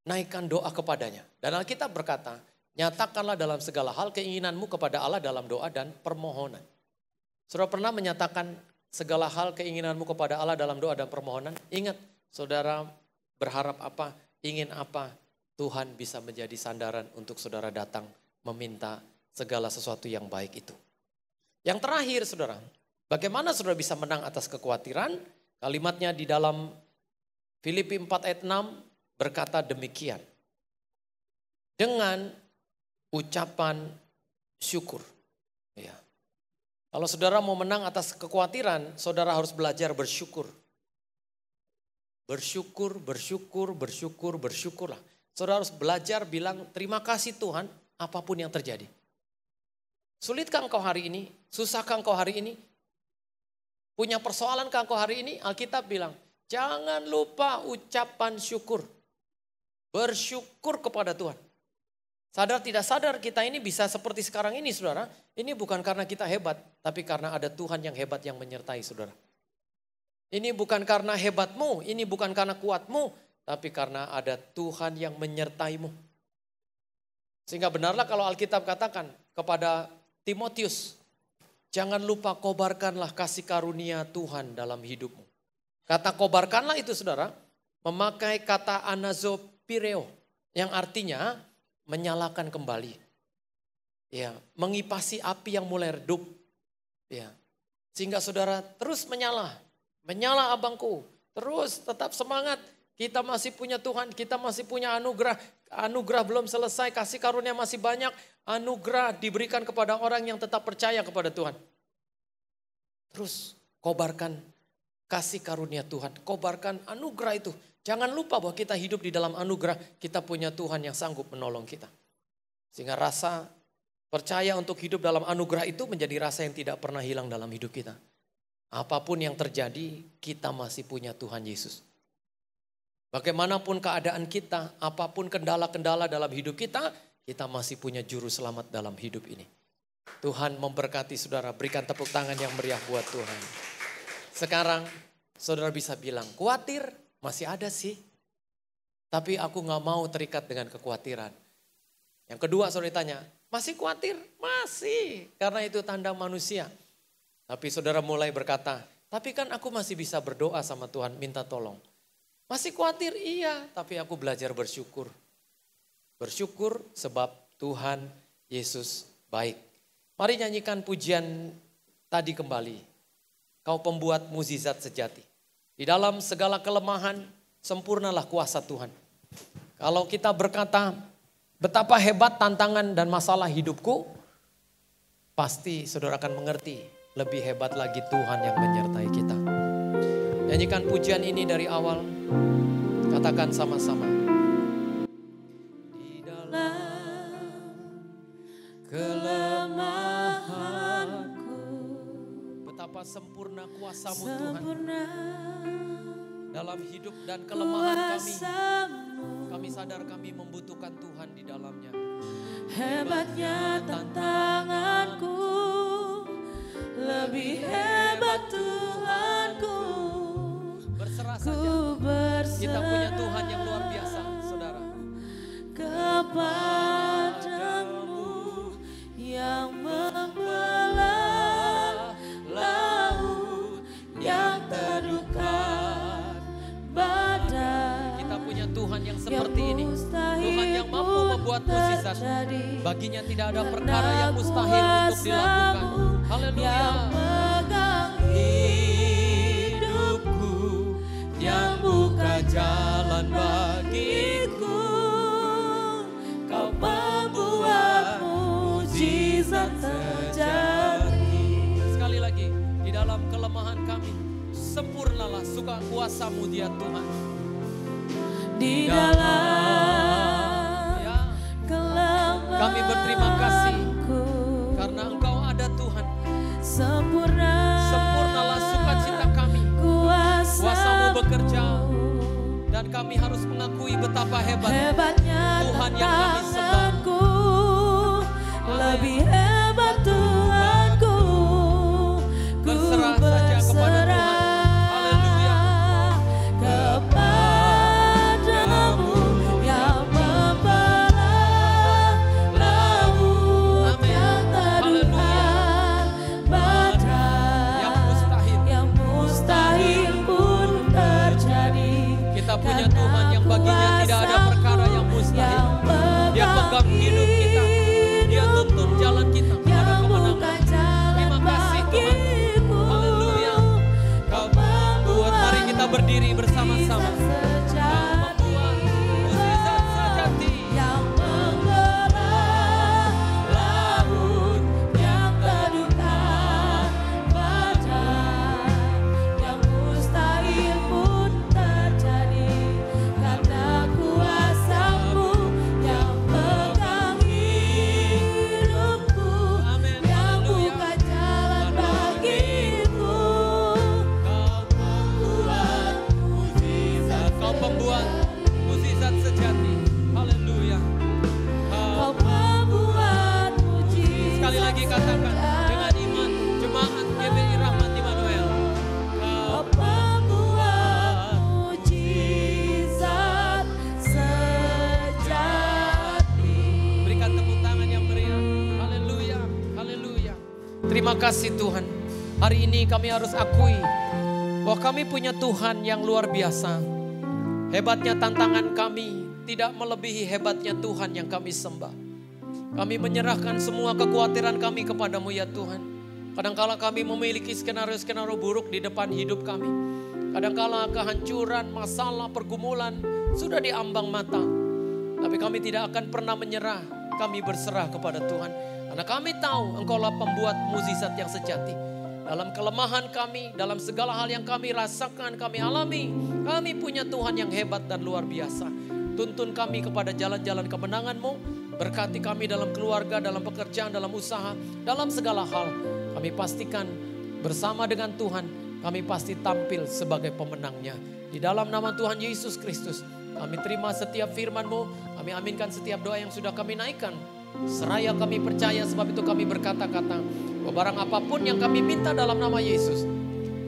naikkan doa kepadanya. Dan Alkitab berkata, nyatakanlah dalam segala hal keinginanmu kepada Allah dalam doa dan permohonan. Saudara pernah menyatakan segala hal keinginanmu kepada Allah dalam doa dan permohonan? Ingat, saudara berharap apa, ingin apa, Tuhan bisa menjadi sandaran untuk saudara datang meminta segala sesuatu yang baik itu. Yang terakhir saudara, bagaimana saudara bisa menang atas kekhawatiran? Kalimatnya di dalam Filipi 4 ayat 6 berkata demikian. Dengan ucapan syukur. Ya. Kalau saudara mau menang atas kekhawatiran, saudara harus belajar bersyukur. Bersyukurlah. Saudara harus belajar bilang terima kasih Tuhan apapun yang terjadi. Sulitkah engkau hari ini? Susahkah engkau hari ini? Punya persoalankah engkau hari ini? Alkitab bilang, jangan lupa ucapan syukur. Bersyukur kepada Tuhan. Sadar tidak sadar kita ini bisa seperti sekarang ini saudara. Ini bukan karena kita hebat, tapi karena ada Tuhan yang hebat yang menyertai saudara. Ini bukan karena hebatmu, ini bukan karena kuatmu, tapi karena ada Tuhan yang menyertaimu. Sehingga benarlah kalau Alkitab katakan kepada Timotius, jangan lupa kobarkanlah kasih karunia Tuhan dalam hidupmu. Kata kobarkanlah itu saudara, memakai kata anazopireo, yang artinya menyalakan kembali. Ya, mengipasi api yang mulai redup. Ya. Sehingga saudara terus menyala abangku, terus tetap semangat. Kita masih punya Tuhan, kita masih punya anugerah. Anugerah belum selesai, kasih karunia masih banyak. Anugerah diberikan kepada orang yang tetap percaya kepada Tuhan. Terus kobarkan kasih karunia Tuhan, kobarkan anugerah itu. Jangan lupa bahwa kita hidup di dalam anugerah, kita punya Tuhan yang sanggup menolong kita. Sehingga rasa percaya untuk hidup dalam anugerah itu menjadi rasa yang tidak pernah hilang dalam hidup kita. Apapun yang terjadi, kita masih punya Tuhan Yesus. Bagaimanapun keadaan kita, apapun kendala-kendala dalam hidup kita, kita masih punya juru selamat dalam hidup ini. Tuhan memberkati saudara, berikan tepuk tangan yang meriah buat Tuhan. Sekarang saudara bisa bilang, khawatir masih ada sih. Tapi aku gak mau terikat dengan kekhawatiran. Yang kedua saudara tanya, masih khawatir? Masih, karena itu tanda manusia. Tapi saudara mulai berkata, tapi kan aku masih bisa berdoa sama Tuhan, minta tolong. Masih khawatir? Iya, tapi aku belajar bersyukur. Bersyukur sebab Tuhan Yesus baik. Mari nyanyikan pujian tadi kembali. Kau pembuat mukjizat sejati. Di dalam segala kelemahan, sempurnalah kuasa Tuhan. Kalau kita berkata, betapa hebat tantangan dan masalah hidupku, pasti saudara akan mengerti, lebih hebat lagi Tuhan yang menyertai kita. Nyanyikan pujian ini dari awal, katakan sama-sama. Di dalam kelemahanku, betapa sempurna kuasa-Mu Tuhan. Dalam hidup dan kelemahan kami sadar kami membutuhkan Tuhan di dalamnya. Hebatnya tantanganku, lebih hebat Tuhanku. Berserah saja, kita punya Tuhan yang luar biasa, saudara. kepadamu yang membelah laut yang teduhkan badai. Kita punya Tuhan yang seperti ini. Tuhan yang mampu membuat mukjizat. Baginya tidak ada perkara yang mustahil untuk dilakukan. Haleluya. Hidupku yang buka jalan bagiku. Kau membuat mukjizat terjadi. Sekali lagi, di dalam kelemahan kami, sempurnalah suka kuasa-Mu dia Tuhan. Di dalam kami berterima kasih karena Engkau ada Tuhan. Sempurnalah sukacita kami. Kuasa-Mu bekerja. Dan kami harus mengakui betapa hebatnya Tuhan yang kami sembah. Lebih hebat Tuhanku. Berserah saja kepada Tuhan. Haleluya. Kepadamu yang membelah laut yang teduhkan badai. Yang mustahil pun terjadi. Kita punya Tuhan yang baginya tidak ada perkara yang mustahil. Dia pegang hidup kita. Dia tuntun jalan kita kepada kemenangan. Terima kasih Tuhan. Haleluya. Kau membuat, mari kita berdiri bersama-sama. Kau membuat mukjizat sejati. Yang membelah laut yang teduhkan badai. Yang mustahil pun terjadi karena kuasa-Mu yang pegang hidupku. Amin. Yang Haleluya. buka jalan bagiku. Kau pembuat mukjizat sejati. Haleluya. Kau membuat mukjizat. Sekali lagi katakan dengan iman, jemaat GBI Rahmat Immanuel. Kau membuat mukjizat sejati. Berikan tepuk tangan yang meriah. Haleluya. Haleluya. Terima kasih Tuhan. Hari ini kami harus akui bahwa kami punya Tuhan yang luar biasa. Hebatnya tantangan kami tidak melebihi hebatnya Tuhan yang kami sembah. Kami menyerahkan semua kekhawatiran kami kepadamu ya Tuhan. Kadangkala kami memiliki skenario-skenario buruk di depan hidup kami. Kadangkala kehancuran, masalah, pergumulan sudah diambang mata. Tapi kami tidak akan pernah menyerah. Kami berserah kepada Tuhan. Karena kami tahu Engkaulah pembuat mukjizat yang sejati. Dalam kelemahan kami, dalam segala hal yang kami rasakan, kami alami. Kami punya Tuhan yang hebat dan luar biasa. Tuntun kami kepada jalan-jalan kemenangan-Mu. Berkati kami dalam keluarga, dalam pekerjaan, dalam usaha, dalam segala hal. Kami pastikan bersama dengan Tuhan, kami pasti tampil sebagai pemenangnya. Di dalam nama Tuhan Yesus Kristus, kami terima setiap firman-Mu. Kami aminkan setiap doa yang sudah kami naikkan. Seraya kami percaya, sebab itu kami berkata-kata, barang apapun yang kami minta dalam nama Yesus,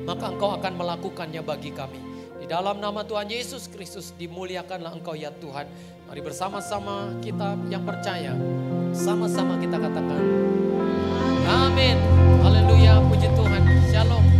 maka Engkau akan melakukannya bagi kami. Di dalam nama Tuhan Yesus Kristus, dimuliakanlah Engkau ya Tuhan. Mari bersama-sama kita yang percaya, sama-sama kita katakan, amin. Haleluya, puji Tuhan. Shalom.